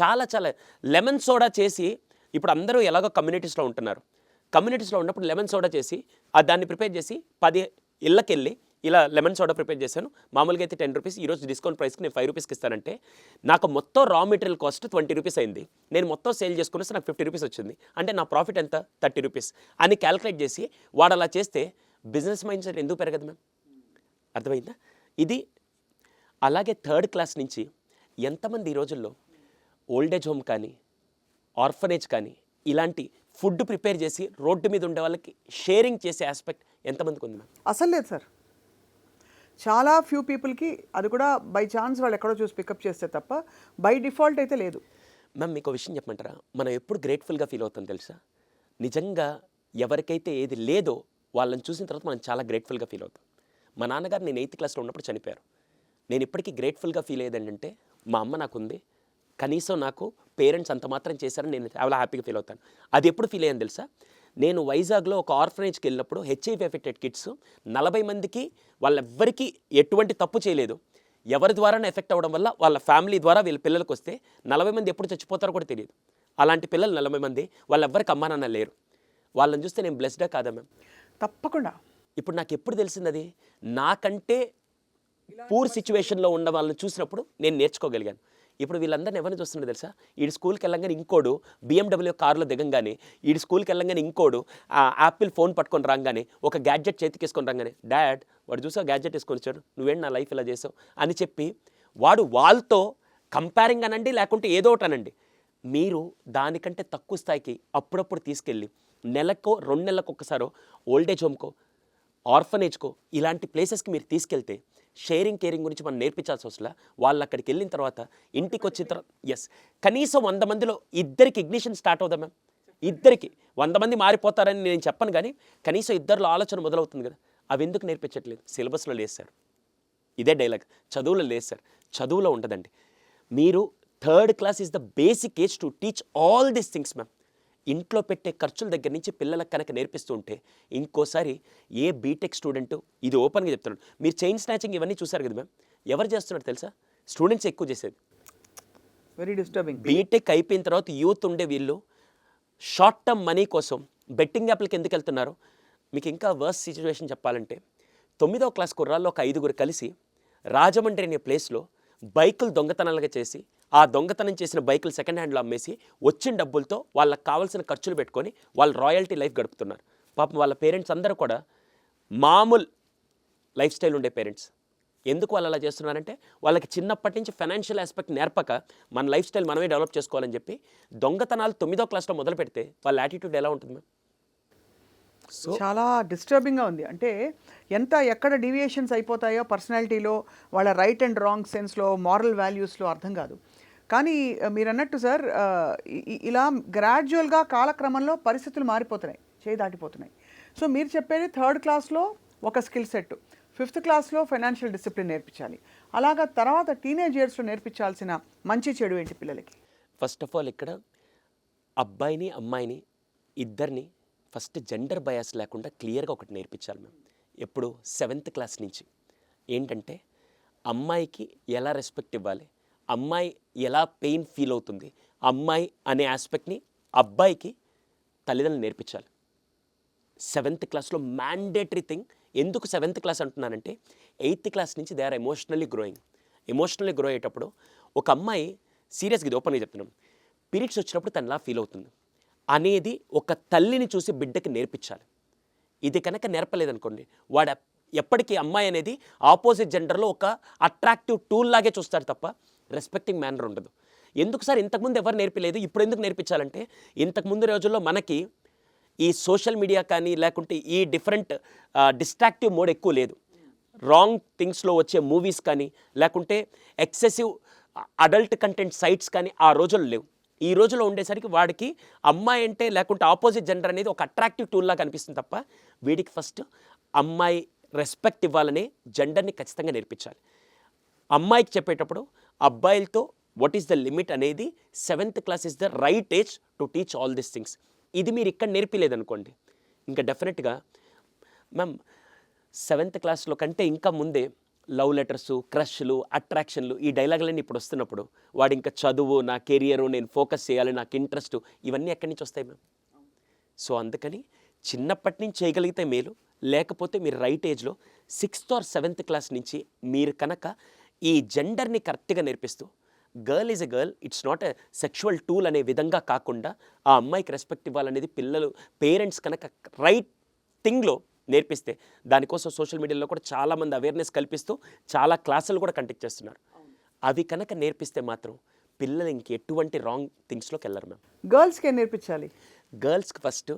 చాలా చాలా లెమన్ సోడా చేసి, ఇప్పుడు అందరూ ఎలాగో కమ్యూనిటీస్లో ఉంటున్నారు, కమ్యూనిటీస్లో ఉన్నప్పుడు లెమన్ సోడా చేసి దాన్ని ప్రిపేర్ చేసి 10 ఇళ్ళకెళ్ళి ఇలా లెమన్ సోడా ప్రిపేర్ చేశాను, మామూలుగా అయితే 10 రూపీస్, ఈరోజు డిస్కౌంట్ ప్రైస్కి నేను 5 రూపీస్కి ఇస్తానంటే నాకు మొత్తం రా మెటీరియల్ కాస్ట్ 20 రూపీస్ అయింది, నేను మొత్తం సేల్ చేసుకునేసి నాకు 50 రూపీస్ వచ్చింది, అంటే నా ప్రాఫిట్ ఎంత 30 రూపీస్ అని క్యాలిక్యులేట్ చేసి వాడు అలా చేస్తే బిజినెస్ మైండ్ సెట్ ఎందుకు పెరగదు మ్యామ్? అర్థమైందా? ఇది అలాగే 3rd క్లాస్ నుంచి ఎంతమంది ఈ రోజుల్లో ఓల్డేజ్ హోమ్ కానీ ఆర్ఫనేజ్ కానీ ఇలాంటి ఫుడ్ ప్రిపేర్ చేసి రోడ్డు మీద ఉండే వాళ్ళకి షేరింగ్ చేసే ఆస్పెక్ట్ ఎంతమందికి ఉంది మ్యామ్? అసలు లేదు సార్. చాలా ఫ్యూ పీపుల్కి అది కూడా బై ఛాన్స్ వాళ్ళు ఎక్కడో చూసి పికప్ చేస్తే తప్ప బై డిఫాల్ట్ అయితే లేదు. మ్యామ్ మీకు విషయం చెప్పమంటారా, మనం ఎప్పుడు గ్రేట్ఫుల్గా ఫీల్ అవుతాం తెలుసా? నిజంగా ఎవరికైతే ఏది లేదో వాళ్ళని చూసిన తర్వాత మనం చాలా గ్రేట్ఫుల్గా ఫీల్ అవుతాం. మా నాన్నగారు నేను 8th క్లాస్లో ఉన్నప్పుడు చనిపోయారు. నేను ఇప్పటికీ గ్రేట్ఫుల్గా ఫీల్ అయ్యేది ఏంటంటే మా అమ్మ నాకుంది, కనీసం నాకు పేరెంట్స్ అంత మాత్రం చేశారని నేను చాలా హ్యాపీగా ఫీల్ అవుతాను. అది ఎప్పుడు ఫీల్ అయ్యాను తెలుసా? నేను వైజాగ్లో ఒక ఆర్ఫనేజ్కి వెళ్ళినప్పుడు హెచ్ఐవి ఎఫెక్టెడ్ కిడ్స్ 40 మందికి వాళ్ళెవ్వరికీ ఎటువంటి తప్పు చేయలేదు, ఎవరి ద్వారానే ఎఫెక్ట్ అవ్వడం వల్ల వాళ్ళ ఫ్యామిలీ ద్వారా వీళ్ళ పిల్లలకు వస్తే 40 మంది ఎప్పుడు చచ్చిపోతారో కూడా తెలియదు. అలాంటి పిల్లలు 40 మంది వాళ్ళెవ్వరికి అమ్మా నాన్న లేరు. వాళ్ళని చూస్తే నేను బ్లెస్డా కాదా మ్యామ్? తప్పకుండా. ఇప్పుడు నాకు ఎప్పుడు తెలిసింది అది? నాకంటే పూర్ సిచ్యువేషన్లో ఉన్న వాళ్ళని చూసినప్పుడు నేను నేర్చుకోగలిగాను. ఇప్పుడు వీళ్ళందరినీ ఎవరిని చూస్తున్నారు తెలుసా? ఈడు స్కూల్కి వెళ్ళంగానే ఇంకోడు BMW కారులో దిగంగానే, ఈడు స్కూల్కి వెళ్ళంగానే ఇంకోడు యాపిల్ ఫోన్ పట్టుకొని రాగానే, ఒక గ్యాడ్జెట్ చేతికేసుకొని రాగానే, డాడ్ వాడు చూసా గ్యాడ్జెట్ వేసుకొని వచ్చాడు, నువ్వేంటి నా లైఫ్ ఇలా చేసావు అని చెప్పి వాడు వాళ్ళతో కంపేరింగ్ అనండి లేకుంటే ఏదో ఒకటి అనండి, మీరు దానికంటే తక్కువ స్థాయికి అప్పుడప్పుడు తీసుకెళ్ళి నెలకో 2 నెలలకు ఒక్కసారో ఓల్డేజ్ హోమ్కో ఆర్ఫనేజ్కో ఇలాంటి ప్లేసెస్కి మీరు తీసుకెళ్తే షేరింగ్ కేరింగ్ గురించి మనం నేర్పించాల్సి వస్తుందా? వాళ్ళు అక్కడికి వెళ్ళిన తర్వాత ఇంటికి వచ్చిన తర్వాత కనీసం 100 మందిలో ఇద్దరికి ఇగ్నిషన్ స్టార్ట్ అవుదా మ్యామ్? ఇద్దరికి 100 మంది మారిపోతారని నేను చెప్పను, కానీ కనీసం ఇద్దరిలో ఆలోచన మొదలవుతుంది కదా. అవి ఎందుకు నేర్పించట్లేదు? సిలబస్లో లేదు సార్. ఇదే డైలాగ్, చదువులో లేదు సార్. చదువులో ఉండదండి. మీరు 3rd class is the basic age to teach all these things ma'am. ఇంట్లో పెట్టే ఖర్చుల దగ్గర నుంచి పిల్లలకు కనుక నేర్పిస్తూ ఉంటే ఇంకోసారి ఏ బీటెక్ స్టూడెంట్, ఇది ఓపెన్గా చెప్తున్నాడు, మీరు చైన్ స్నాచింగ్ ఇవన్నీ చూసారు కదా మ్యామ్, ఎవరు చేస్తున్నారు తెలుసా? స్టూడెంట్స్ ఎక్కువ చేసేది. Very disturbing. బీటెక్ అయిపోయిన తర్వాత యూత్ ఉండే వీళ్ళు షార్ట్ టర్మ్ మనీ కోసం బెట్టింగ్ యాప్లకి ఎందుకు వెళ్తున్నారు? మీకు ఇంకా వర్స్ సిచ్యువేషన్ చెప్పాలంటే 9వ క్లాస్ కుర్రాల్లో ఒక 5గురు కలిసి రాజమండ్రి అనే ప్లేస్లో బైకులు దొంగతనాలుగా చేసి ఆ దొంగతనం చేసిన బైకులు సెకండ్ హ్యాండ్లో అమ్మేసి వచ్చిన డబ్బులతో వాళ్ళకి కావాల్సిన ఖర్చులు పెట్టుకొని వాళ్ళు రాయల్టీ లైఫ్ గడుపుతున్నారు. పాపం వాళ్ళ పేరెంట్స్ అందరూ కూడా మామూలు లైఫ్ స్టైల్ ఉండే పేరెంట్స్. ఎందుకు వాళ్ళు అలా చేస్తున్నారంటే వాళ్ళకి చిన్నప్పటి నుంచి ఫైనాన్షియల్ ఆస్పెక్ట్ నేర్పక మన లైఫ్ స్టైల్ మనమే డెవలప్ చేసుకోవాలని చెప్పి దొంగతనాలు 9వ క్లాస్లో మొదలు పెడితే వాళ్ళ యాటిట్యూడ్ ఎలా ఉంటుంది మ్యామ్? చాలా డిస్టర్బింగ్గా ఉంది. అంటే ఎక్కడ డీవియేషన్స్ అయిపోతాయో పర్సనాలిటీలో, వాళ్ళ రైట్ అండ్ రాంగ్ సెన్స్లో, మారల్ వాల్యూస్లో అర్థం కాదు. కానీ మీరు అన్నట్టు సార్, ఇలా గ్రాడ్యువల్గా కాలక్రమంలో పరిస్థితులు మారిపోతున్నాయి, చేయి దాటిపోతున్నాయి. సో మీరు చెప్పేది 3rd క్లాస్లో ఒక స్కిల్ సెట్, 5th క్లాస్లో ఫైనాన్షియల్ డిసిప్లిన్ నేర్పించాలి. అలాగా తర్వాత టీనేజ్ ఇయర్స్లో నేర్పించాల్సిన మంచి చెడు ఏంటి పిల్లలకి? ఫస్ట్ ఆఫ్ ఆల్ ఇక్కడ అబ్బాయిని అమ్మాయిని ఇద్దరిని ఫస్ట్ జెండర్ బయాస్ లేకుండా క్లియర్గా ఒకటి నేర్పించాలి మేము. ఎప్పుడు 7th క్లాస్ నుంచి ఏంటంటే అమ్మాయికి ఎలా రెస్పెక్ట్ ఇవ్వాలి, అమ్మాయి ఎలా పెయిన్ ఫీల్ అవుతుంది, అమ్మాయి అనే ఆస్పెక్ట్ని అబ్బాయికి తల్లిదండ్రులు నేర్పించాలి. 7th క్లాస్లో మ్యాండేటరీ థింగ్. ఎందుకు 7th క్లాస్ అంటున్నానంటే 8th క్లాస్ నుంచి they are emotionally growing. Emotionally grow అయ్యేటప్పుడు ఒక అమ్మాయి సీరియస్గా ఇది ఓపెన్గా చెప్తున్నాం, పీరియడ్స్ వచ్చినప్పుడు తను ఎలా ఫీల్ అవుతుంది అనేది ఒక తల్లిని చూసి బిడ్డకి నేర్పించాలి. ఇది కనుక నేర్పలేదనుకోండి వాడు ఎప్పటికీ అమ్మాయి అనేది ఆపోజిట్ జెండర్లో ఒక అట్రాక్టివ్ టూల్ లాగే చూస్తారు తప్ప రెస్పెక్టింగ్ మేనర్ ఉండదు. ఎందుకు సార్ ఇంతకుముందు ఎవరు నేర్పలేదు, ఇప్పుడు ఎందుకు నేర్పించాలంటే ఇంతకుముందు రోజుల్లో మనకి ఈ సోషల్ మీడియా కానీ లేకుంటే ఈ డిఫరెంట్ డిస్ట్రాక్టివ్ మోడ్ ఎక్కువ లేదు. రాంగ్ థింగ్స్లో వచ్చే మూవీస్ కానీ లేకుంటే ఎక్సెసివ్ అడల్ట్ కంటెంట్ సైట్స్ కానీ ఆ రోజుల్లో లేవు. ఈ రోజులో ఉండేసరికి వాడికి అమ్మాయి అంటే లేకుంటే ఆపోజిట్ జెండర్ అనేది ఒక అట్రాక్టివ్ టూల్లా కనిపిస్తుంది తప్ప వీడికి ఫస్ట్ అమ్మాయి రెస్పెక్ట్ ఇవ్వాలనే జెండర్ని ఖచ్చితంగా నేర్పించాలి. అమ్మాయికి చెప్పేటప్పుడు అబ్బాయిలతో వాట్ ఈస్ ద లిమిట్ అనేది 7th class is the right age to teach all these things. ఇది మీరు ఇక్కడ నేర్పిలేదనుకోండి ఇంకా డెఫినెట్గా మ్యామ్ 7th క్లాస్లో కంటే ఇంకా ముందే లవ్ లెటర్సు, క్రష్లు, అట్రాక్షన్లు ఈ డైలాగులన్నీ ఇప్పుడు వస్తున్నప్పుడు వాడు ఇంకా చదువు, నా కెరియరు, నేను ఫోకస్ చేయాలి, నాకు ఇంట్రెస్ట్, ఇవన్నీ ఎక్కడి నుంచి వస్తాయి మ్యామ్? సో అందుకని చిన్నప్పటి నుంచి చేయగలిగితే మేలు. లేకపోతే మీరు రైట్ ఏజ్లో 6th or 7th క్లాస్ నుంచి మీరు కనుక ఈ జెండర్ని కరెక్ట్గా నేర్పిస్తూ girl is a girl, it's not a sexual tool అనే విధంగా కాకుండా ఆ అమ్మాయికి రెస్పెక్ట్ ఇవ్వాలనేది పిల్లలు పేరెంట్స్ కనుక రైట్ థింగ్లో నేర్పిస్తే, దానికోసం సోషల్ మీడియాలో కూడా చాలామంది అవేర్నెస్ కల్పిస్తూ చాలా క్లాసులు కూడా కండక్ట్ చేస్తున్నారు. అవి కనుక నేర్పిస్తే మాత్రం పిల్లలు ఇంక ఎటువంటి రాంగ్ థింగ్స్లోకి వెళ్ళరు మ్యామ్. గర్ల్స్కి ఏం నేర్పించాలి? గర్ల్స్కి ఫస్ట్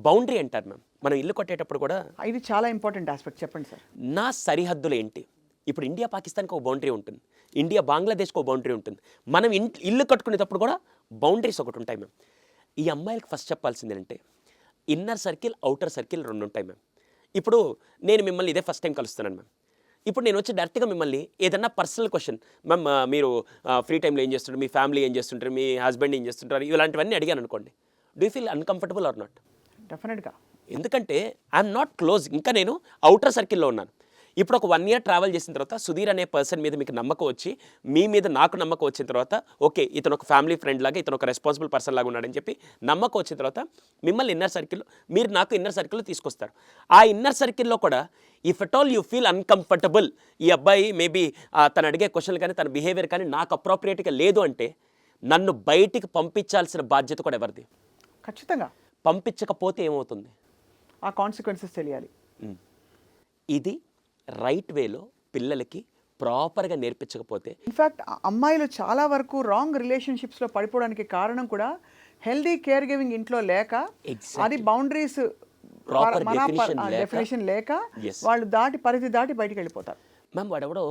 బౌండరీ అంటారు మ్యామ్. మనం ఇల్లు కట్టేటప్పుడు కూడా ఇది చాలా ఇంపార్టెంట్ ఆస్పెక్ట్, చెప్పండి సార్. నా సరిహద్దులు ఏంటి? ఇప్పుడు ఇండియా పాకిస్తాన్కి ఒక బౌండరీ ఉంటుంది, ఇండియా బంగ్లాదేశ్కి ఒక బౌండరీ ఉంటుంది. మనం ఇల్లు కట్టుకునేటప్పుడు కూడా బౌండరీస్ ఒకటి ఉంటాయి మ్యామ్. ఈ అమ్మాయిలకు ఫస్ట్ చెప్పాల్సింది ఏంటంటే ఇన్నర్ సర్కిల్, అవుటర్ సర్కిల్ 2 ఉంటాయి మ్యామ్. ఇప్పుడు నేను మిమ్మల్ని ఇదే ఫస్ట్ టైం కలుస్తున్నాను మ్యామ్. ఇప్పుడు నేను వచ్చి డైరెక్ట్గా మిమ్మల్ని ఏదన్నా పర్సనల్ క్వశ్చన్, మ్యామ్ మీరు ఫ్రీ టైంలో ఏం చేస్తుంటారు, మీ ఫ్యామిలీ ఏం చేస్తుంటారు, మీ హస్బెండ్ ఏం చేస్తుంటారు, ఇలాంటివన్నీ అడిగాను అనుకోండి, do you feel uncomfortable or not? డెఫినెట్గా. ఎందుకంటే ఐఎమ్ నాట్ క్లోజ్, ఇంకా నేను అవుటర్ సర్కిల్లో ఉన్నాను. ఇప్పుడు ఒక 1 year ట్రావెల్ చేసిన తర్వాత సుధీర్ అనే పర్సన్ మీద మీకు నమ్మకం వచ్చి, మీ మీద నాకు నమ్మకం వచ్చిన తర్వాత, ఓకే ఇతను ఒక ఫ్యామిలీ ఫ్రెండ్ లాగా, ఇతను ఒక రెస్పాన్సిబుల్ పర్సన్ లాగా ఉన్నాడని చెప్పి నమ్మకం వచ్చిన తర్వాత మిమ్మల్ని ఇన్నర్ సర్కిల్లో, మీరు నాకు ఇన్నర్ సర్కిల్లో తీసుకొస్తారు. ఆ ఇన్నర్ సర్కిల్లో కూడా if at all you feel uncomfortable, ఈ అబ్బాయి మేబీ తను అడిగే క్వశ్చన్లు కానీ తన బిహేవియర్ కానీ నాకు అప్రోప్రియేట్గా లేదు అంటే, నన్ను బయటికి పంపించాల్సిన బాధ్యత కూడా ఎవరిది? ఖచ్చితంగా. పంపించకపోతే ఏమవుతుంది? ఆ కాన్సిక్వెన్సెస్ తెలియాలి. ఇది రైట్ వేలో పిల్లలకి ప్రాపర్గా నేర్పించకపోతే, ఇన్ఫ్యాక్ట్ అమ్మాయిలు చాలా వరకు రాంగ్ రిలేషన్షిప్స్లో పడిపోవడానికి కారణం కూడా హెల్దీ కేర్ గివింగ్ ఇంట్లో లేక, అది బౌండరీస్ Proper definition లేక, డెఫినేషన్ లేక Yes. వాళ్ళు పరిధి దాటి బయటికి వెళ్ళిపోతారు. మ్యామ్ వాడెవడో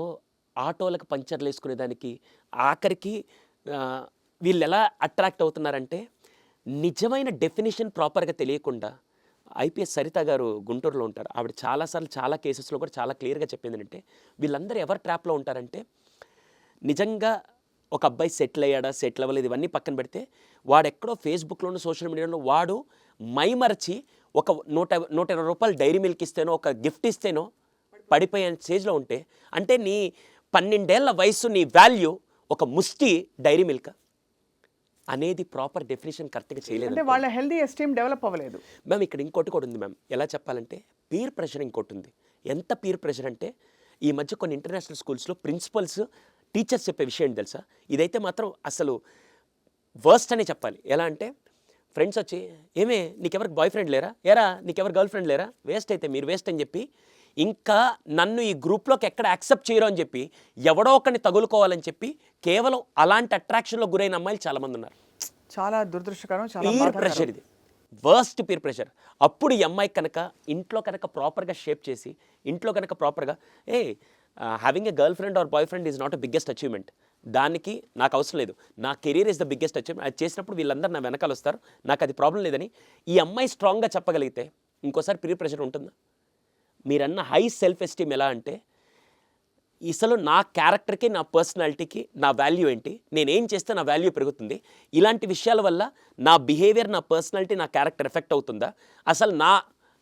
ఆటోలకు పంచర్లు వేసుకునేదానికి ఆఖరికి వీళ్ళు ఎలా అట్రాక్ట్ అవుతున్నారంటే, నిజమైన డెఫినేషన్ ప్రాపర్గా తెలియకుండా, ఐపీఎస్ సరిత గారు గుంటూరులో ఉంటారు, ఆవిడ చాలాసార్లు చాలా కేసెస్లో కూడా చాలా క్లియర్గా చెప్పింది ఏంటంటే, వీళ్ళందరూ ఎవరు ట్రాప్లో ఉంటారంటే, నిజంగా ఒక అబ్బాయి సెటిల్ అయ్యాడా సెటిల్ అవ్వలేదు ఇవన్నీ పక్కన పెడితే, వాడెక్కడో ఫేస్బుక్లోనూ సోషల్ మీడియాలో వాడు మైమరచి ఒక 120 రూపాయలు డైరీ మిల్క్ ఇస్తేనో, ఒక గిఫ్ట్ ఇస్తేనో పడిపోయే స్టేజ్లో ఉంటే, అంటే నీ 12 ఏళ్ల వయసు నీ వాల్యూ ఒక ముష్టి డైరీ మిల్క్ అనేది ప్రాపర్ డెఫినేషన్ కరెక్ట్గా చేయలేదు. అంటే వాళ్ళ హెల్దీ ఎస్టీమ్ డెవలప్ అవ్వలేదు. మ్యామ్ ఇక్కడ ఇంకోటి కూడా ఉంది మ్యామ్. ఎలా చెప్పాలంటే పీర్ ప్రెషర్ ఇంకోటి ఉంది. ఎంత పీర్ ప్రెషర్ అంటే, ఈ మధ్య కొన్ని ఇంటర్నేషనల్ స్కూల్స్లో ప్రిన్సిపల్స్ టీచర్స్ చెప్పే విషయం తెలుసా, ఇదైతే మాత్రం అసలు వర్స్ట్ అనే చెప్పాలి. ఎలా అంటే ఫ్రెండ్స్ వచ్చి, ఏమే నీకెవరికి బాయ్ ఫ్రెండ్ లేరా, ఏరా నీకెవరు గర్ల్ ఫ్రెండ్ లేరా, వేస్ట్ అయితే మీరు వేస్ట్ అని చెప్పి, ఇంకా నన్ను ఈ గ్రూప్లోకి ఎక్కడ యాక్సెప్ట్ చేయరు అని చెప్పి, ఎవడో ఒకరిని తగులుకోవాలని చెప్పి కేవలం అలాంటి అట్రాక్షన్లో గురైన అమ్మాయిలు చాలామంది ఉన్నారు. చాలా దురదృష్టకరం, చాలా పీర్ ప్రెషర్, ఇది వర్స్ట్ పీర్ ప్రెషర్. అప్పుడు ఈ అమ్మాయి కనుక ఇంట్లో కనుక ప్రాపర్గా షేప్ చేసి, ఇంట్లో కనుక ప్రాపర్గా having a girl friend or boy friend is not a biggest achievement, దానికి నాకు అవసరం లేదు, నా career is the biggest achievement, అది చేసినప్పుడు వీళ్ళందరూ నా వెనకాల వస్తారు, నాకు అది ప్రాబ్లం లేదని ఈ అమ్మాయి స్ట్రాంగ్గా చెప్పగలిగితే ఇంకోసారి పీర్ ప్రెషర్ ఉంటుందా? మీరన్న హై సెల్ఫ్ ఎస్టీమ్ ఎలా అంటే, అసలు నా క్యారెక్టర్కి, నా పర్సనాలిటీకి నా వాల్యూ ఏంటి, నేనేం చేస్తే నా వాల్యూ పెరుగుతుంది, ఇలాంటి విషయాల వల్ల నా బిహేవియర్, నా పర్సనాలిటీ, నా క్యారెక్టర్ ఎఫెక్ట్ అవుతుందా, అసలు నా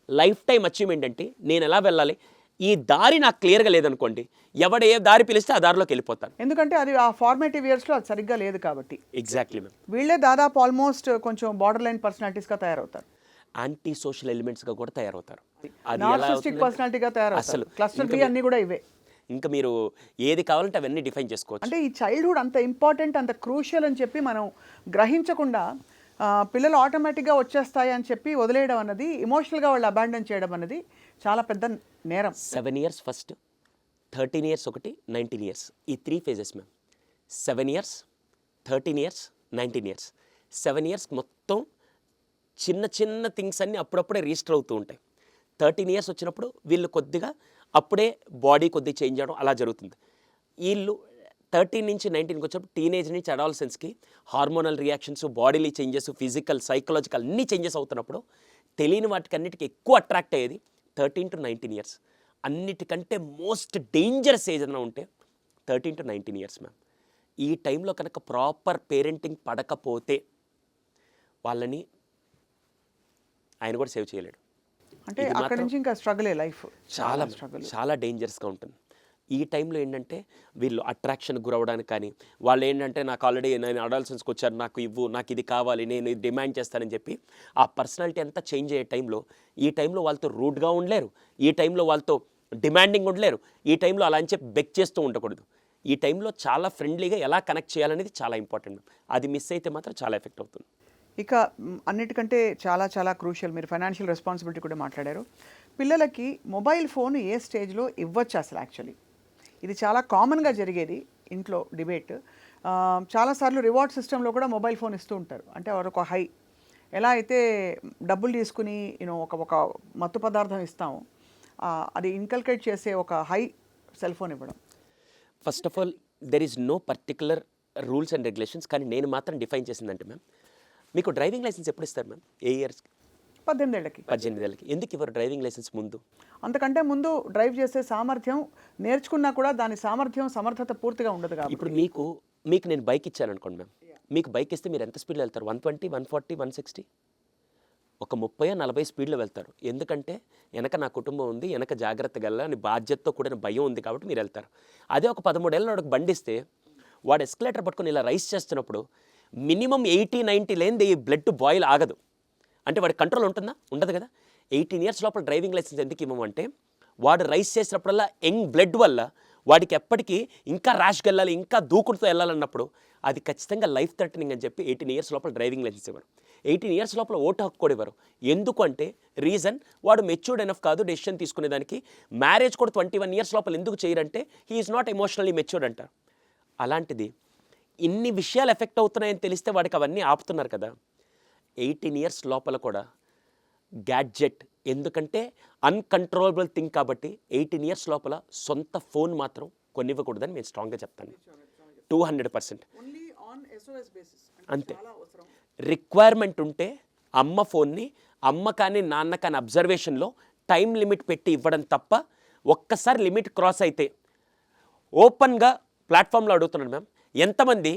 లైఫ్ టైం అచీవ్మెంట్ ఏంటి, నేను ఎలా వెళ్ళాలి, ఈ దారి నాకు క్లియర్గా లేదనుకోండి, ఎవడు ఏ దారి పిలిస్తే ఆ దారిలోకి వెళ్ళిపోతాను. ఎందుకంటే అది ఆ ఫార్మేటివ్ ఇయర్స్లో అది సరిగ్గా లేదు కాబట్టి. Exactly ma'am. వీళ్ళే దాదాపు ఆల్మోస్ట్ కొంచెం బార్డర్ లైన్ పర్సనాలిటీస్గా తయారవుతారు, యాంటీ సోషల్ ఎలిమెంట్స్గా కూడా తయారవుతారు, అది ఎలా నార్సిస్టిక్ అవుతుంది? పర్సనాలిటీగా తయారవుతారు. అసలు క్లస్టర్ బి అన్నీ కూడా ఇవే. ఇంకా మీరు ఏది కావాలంటే అవన్నీ డిఫైన్ చేసుకోవచ్చు. అంటే ఈ చైల్డ్హుడ్ అంత ఇంపార్టెంట్, అంత క్రూషియల్ అని చెప్పి మనం గ్రహించకుండా పిల్లలు ఆటోమేటిక్గా వచ్చేస్తాయి అని చెప్పి వదిలేయడం అన్నది, ఎమోషనల్గా వాళ్ళు అబాండన్ చేయడం అన్నది చాలా పెద్ద నేరం. 7 years ఫస్ట్, 13 years ఒకటి, 19 years, ఈ 3 phases ma'am. 7 years, 13 years, 19 years. 7 years మొత్తం చిన్న చిన్న థింగ్స్ అన్నీ అప్పుడప్పుడే రిజిస్టర్ అవుతూ ఉంటాయి. 13 years వచ్చినప్పుడు వీళ్ళు కొద్దిగా అప్పుడే బాడీ కొద్దిగా చేంజ్ అవ్వడం అలా జరుగుతుంది. వీళ్ళు 13 నుంచి 19కి వచ్చినప్పుడు టీనేజ్ నుంచి అడాలసెన్స్కి hormonal reactions, bodily changes, physical, psychological అన్నీ చేంజెస్ అవుతున్నప్పుడు తెలియని వాటికి అన్నిటికీ ఎక్కువ అట్రాక్ట్ అయ్యేది 13 to 19 years. అన్నిటికంటే మోస్ట్ డేంజరస్ ఏజ్ ఏదైనా ఉంటే 13 to 19 years మ్యామ్. ఈ టైంలో కనుక ప్రాపర్ పేరెంటింగ్ పడకపోతే వాళ్ళని ఆయన కూడా సేవ్ చేయలేడు. అంటే అక్కడ నుంచి ఇంకా స్ట్రగులే లైఫ్, చాలా స్ట్రగుల్. చాలా డేంజరస్గా ఉంటుంది. ఈ టైంలో ఏంటంటే వీళ్ళు అట్రాక్షన్కి గురవడానికి కానీ, వాళ్ళు ఏంటంటే నాకు ఆల్రెడీ నేను అడాల్సెన్స్కి వచ్చాను, నాకు ఇవ్వు, నాకు ఇది కావాలి, నేను ఇది డిమాండ్ చేస్తానని చెప్పి ఆ పర్సనాలిటీ అంతా చేంజ్ అయ్యే టైంలో, ఈ టైంలో వాళ్ళతో రూడ్గా ఉండలేరు, ఈ టైంలో వాళ్ళతో డిమాండింగ్ ఉండలేరు, ఈ టైంలో అలా అని చెప్పి బెక్ చేస్తూ ఉండకూడదు. ఈ టైంలో చాలా ఫ్రెండ్లీగా ఎలా కనెక్ట్ చేయాలనేది చాలా ఇంపార్టెంట్. అది మిస్ అయితే మాత్రం చాలా ఎఫెక్ట్ అవుతుంది. ఇక అన్నిటికంటే చాలా చాలా క్రూషియల్, మీరు ఫైనాన్షియల్ రెస్పాన్సిబిలిటీ కూడా మాట్లాడారు. పిల్లలకి మొబైల్ ఫోన్ ఏ స్టేజ్లో ఇవ్వచ్చు అసలు? యాక్చువల్లీ ఇది చాలా కామన్గా జరిగేది ఇంట్లో డిబేట్. చాలాసార్లు రివార్డ్ సిస్టంలో కూడా మొబైల్ ఫోన్ ఇస్తూ ఉంటారు. అంటే వారు ఒక హై, ఎలా అయితే డబ్బులు తీసుకుని ఒక మత్తు పదార్థం ఇస్తాము, అది ఇన్కల్కేట్ చేసే ఒక హై సెల్ ఫోన్ ఇవ్వడం. First of all there is no particular rules and regulations, కానీ నేను మాత్రం డిఫైన్ చేసిందంటే మ్యామ్, మీకు డ్రైవింగ్ లైసెన్స్ ఎప్పుడు ఇస్తారు మ్యామ్? ఏ ఇయర్స్కి? 18 ఏళ్ళకి. 18 ఏళ్ళకి. ఎందుకు ఇవ్వరు డ్రైవింగ్ లైసెన్స్ ముందు? అంతకంటే ముందు డ్రైవ్ చేసే సామర్థ్యం నేర్చుకున్నా కూడా దాని సామర్థ్యం సమర్థత పూర్తిగా ఉండదు కాబట్టి. ఇప్పుడు మీకు నేను బైక్ ఇచ్చాను అనుకోండి మ్యామ్, మీకు బైక్ ఇస్తే మీరు ఎంత స్పీడ్లో వెళ్తారు? 120, 140, 160, ఒక 30-40 స్పీడ్లో వెళ్తారు. ఎందుకంటే వెనక నా కుటుంబం ఉంది, వెనక జాగ్రత్తగా వెళ్ళాలని బాధ్యతతో కూడిన భయం ఉంది కాబట్టి మీరు వెళ్తారు. అదే ఒక 13 ఏళ్ళ వాడికి బండిస్తే వాడు ఎస్కలేటర్ పట్టుకొని ఇలా రైస్ చేస్తున్నప్పుడు మినిమం 80-90 లేనిది బ్లడ్ బాయిల్ ఆగదు. అంటే వాడి కంట్రోల్ ఉంటుందా? ఉండదు కదా. 18 ఇయర్స్ లోపల డ్రైవింగ్ లైసెన్స్ ఎందుకు ఇవ్వమంటే, వాడు రైస్ చేసినప్పుడల్లా యంగ్ బ్లడ్ వల్ల వాడికి ఎప్పటికీ ఇంకా ర్యాష్గా వెళ్ళాలి, ఇంకా దూకుడుతో వెళ్ళాలన్నప్పుడు అది ఖచ్చితంగా లైఫ్ థ్రెటనింగ్ అని చెప్పి 18 ఇయర్స్ లోపల డ్రైవింగ్ లైసెన్స్ ఇవ్వరు. 18 ఇయర్స్ లోపల ఓటు హక్కు కూడా ఇవ్వరు. ఎందుకు అంటే రీజన్, వాడు మెచ్యూర్డ్ ఎనఫ్ కాదు డెసిషన్ తీసుకునేదానికి. మ్యారేజ్ కూడా 21 ఇయర్స్ లోపల ఎందుకు చేయరంటే he is not emotionally matured అంటారు. అలాంటిది ఇన్ని విషయాలు ఎఫెక్ట్ అవుతున్నాయని తెలిస్తే వాడికి అవన్నీ ఆపుతున్నారు కదా. 18 ఇయర్స్ లోపల కూడా గ్యాడ్జెట్, ఎందుకంటే అన్కంట్రోలబుల్ థింగ్ కాబట్టి 18 ఇయర్స్ లోపల సొంత ఫోన్ మాత్రం కొనివ్వకూడదని నేను స్ట్రాంగ్గా చెప్తాను. 200%. అంతే. రిక్వైర్మెంట్ ఉంటే అమ్మ ఫోన్ని అమ్మ కానీ నాన్న కానీ అబ్జర్వేషన్లో టైం లిమిట్ పెట్టి ఇవ్వడం తప్ప, ఒక్కసారి లిమిట్ క్రాస్ అయితే ఓపెన్గా ప్లాట్ఫామ్లో అడుగుతున్నాను మ్యామ్, ఎంతమంది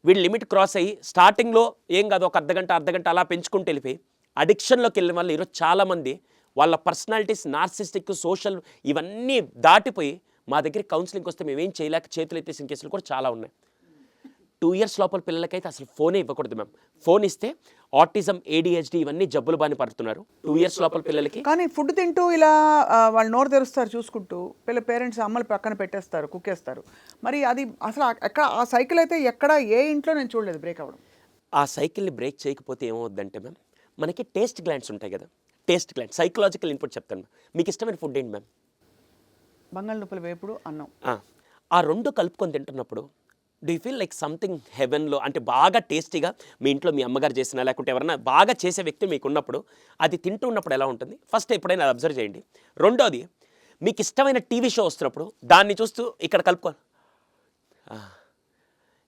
వీళ్ళు లిమిట్ క్రాస్ అయ్యి స్టార్టింగ్లో ఏం కాదు ఒక అర్ధగంట అలా పెంచుకుంటూ వెళ్ళిపోయి అడిక్షన్లోకి వెళ్ళిన వాళ్ళు ఈరోజు చాలామంది వాళ్ళ పర్సనాలిటీస్ నార్సిస్టిక్, సోషల్ ఇవన్నీ దాటిపోయి మా దగ్గర కౌన్సిలింగ్కి వస్తే మేమేం చేయలేక చేతులు ఎత్తేసిన కేసులు కూడా చాలా ఉన్నాయి. 2 ఇయర్స్ లోపల పిల్లలకైతే అసలు ఫోనే ఇవ్వకూడదు మ్యామ్. ఫోన్ ఇస్తే ఆటిజం, ADHD ఇవన్నీ జబ్బులు బాని పడుతున్నారు 2 ఇయర్స్ లోపల పిల్లలకి. కానీ ఫుడ్ తింటూ ఇలా వాళ్ళు నోరు తెరుస్తారు చూసుకుంటూ, పేరెంట్స్ అమ్మలు పక్కన పెట్టేస్తారు, కుక్కేస్తారు. మరి అది అసలు ఎక్కడ ఆ సైకిల్ అయితే ఎక్కడ ఏ ఇంట్లో నేను చూడలేదు బ్రేక్ అవ్వడం. ఆ సైకిల్ని బ్రేక్ చేయకపోతే ఏమవుద్దంటే మ్యామ్, మనకి టేస్ట్ గ్లాండ్స్ ఉంటాయి కదా, టేస్ట్ గ్లాండ్ సైకలాజికల్ ఇన్పుట్ చెప్తాను మ్యామ్. మీకు ఇష్టమైన ఫుడ్ ఏంటి మ్యామ్? బంగాళదుంపల వేపుడు, అన్నం. ఆ రెండు కలుపుకొని తింటున్నప్పుడు do you feel like something హెవెన్లో, అంటే బాగా టేస్టీగా మీ ఇంట్లో మీ అమ్మగారు చేసినా లేకుంటే ఎవరైనా బాగా చేసే వ్యక్తి మీకు ఉన్నప్పుడు అది తింటూ ఉన్నప్పుడు ఎలా ఉంటుంది? ఫస్ట్ ఎప్పుడైనా అది అబ్జర్వ్ చేయండి. రెండోది, మీకు ఇష్టమైన టీవీ షో వస్తున్నప్పుడు దాన్ని చూస్తూ ఇక్కడ కలుపుకో.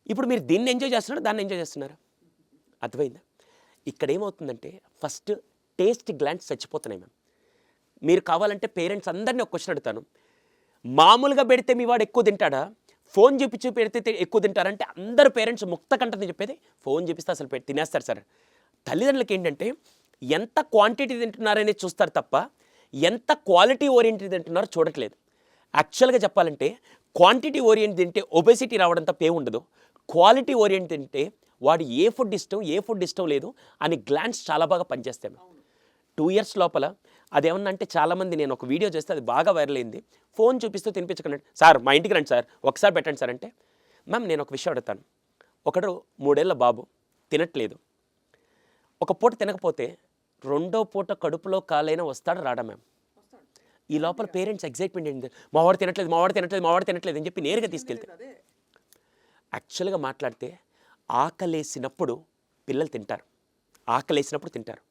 ఇప్పుడు మీరు దీన్ని ఎంజాయ్ చేస్తున్నారు, దాన్ని ఎంజాయ్ చేస్తున్నారు. అర్థమైందా? ఇక్కడ ఏమవుతుందంటే ఫస్ట్ టేస్ట్ గ్లాండ్స్ చచ్చిపోతున్నాయి మ్యామ్. మీరు కావాలంటే పేరెంట్స్ అందరినీ ఒక క్వశ్చన్ అడుగుతాను, మామూలుగా పెడితే మీ వాడు ఎక్కువ తింటాడా, ఫోన్ చూపించి పెడితే ఎక్కువ తింటారంటే అందరు పేరెంట్స్ ముక్త కంటని చెప్పేది ఫోన్ చూపిస్తే అసలు తినేస్తారు సార్. తల్లిదండ్రులకి ఏంటంటే ఎంత క్వాంటిటీ తింటున్నారనేది చూస్తారు తప్ప ఎంత క్వాలిటీ ఓరియంటెడ్ తింటున్నారో చూడట్లేదు. యాక్చువల్గా చెప్పాలంటే క్వాంటిటీ ఓరియంటెడ్ తింటే ఒబెసిటీ రావడం తప్ప ఏం ఉండదు. క్వాలిటీ ఓరియంటెడ్ తింటే వాడు ఏ ఫుడ్ ఇష్టం లేదు అని గ్లాండ్స్ చాలా బాగా పనిచేస్తాయి. 2 ఇయర్స్ లోపల అదేమన్నా అంటే చాలామంది, నేను ఒక వీడియో చేస్తే అది బాగా వైరల్ అయింది, ఫోన్ చూపిస్తూ తినిపించకండి సార్, మా ఇంటికి రండి సార్, ఒకసారి పెట్టండి సార్ అంటే, మ్యామ్ నేను ఒక విషయం అడుగుతాను. ఒకడు 3 ఏళ్ల బాబు తినట్లేదు, ఒక పూట తినకపోతే రెండో పూట కడుపులో కాలైనా వస్తాడు రాడా మ్యామ్? ఈ లోపల పేరెంట్స్ ఎగ్జైట్మెంట్ ఏంటి, మావాడు తినట్లేదు అని చెప్పి నేరుగా తీసుకెళ్తే. యాక్చువల్గా మాట్లాడితే ఆకలేసినప్పుడు పిల్లలు తింటారు, ఆకలేసినప్పుడు తింటారు.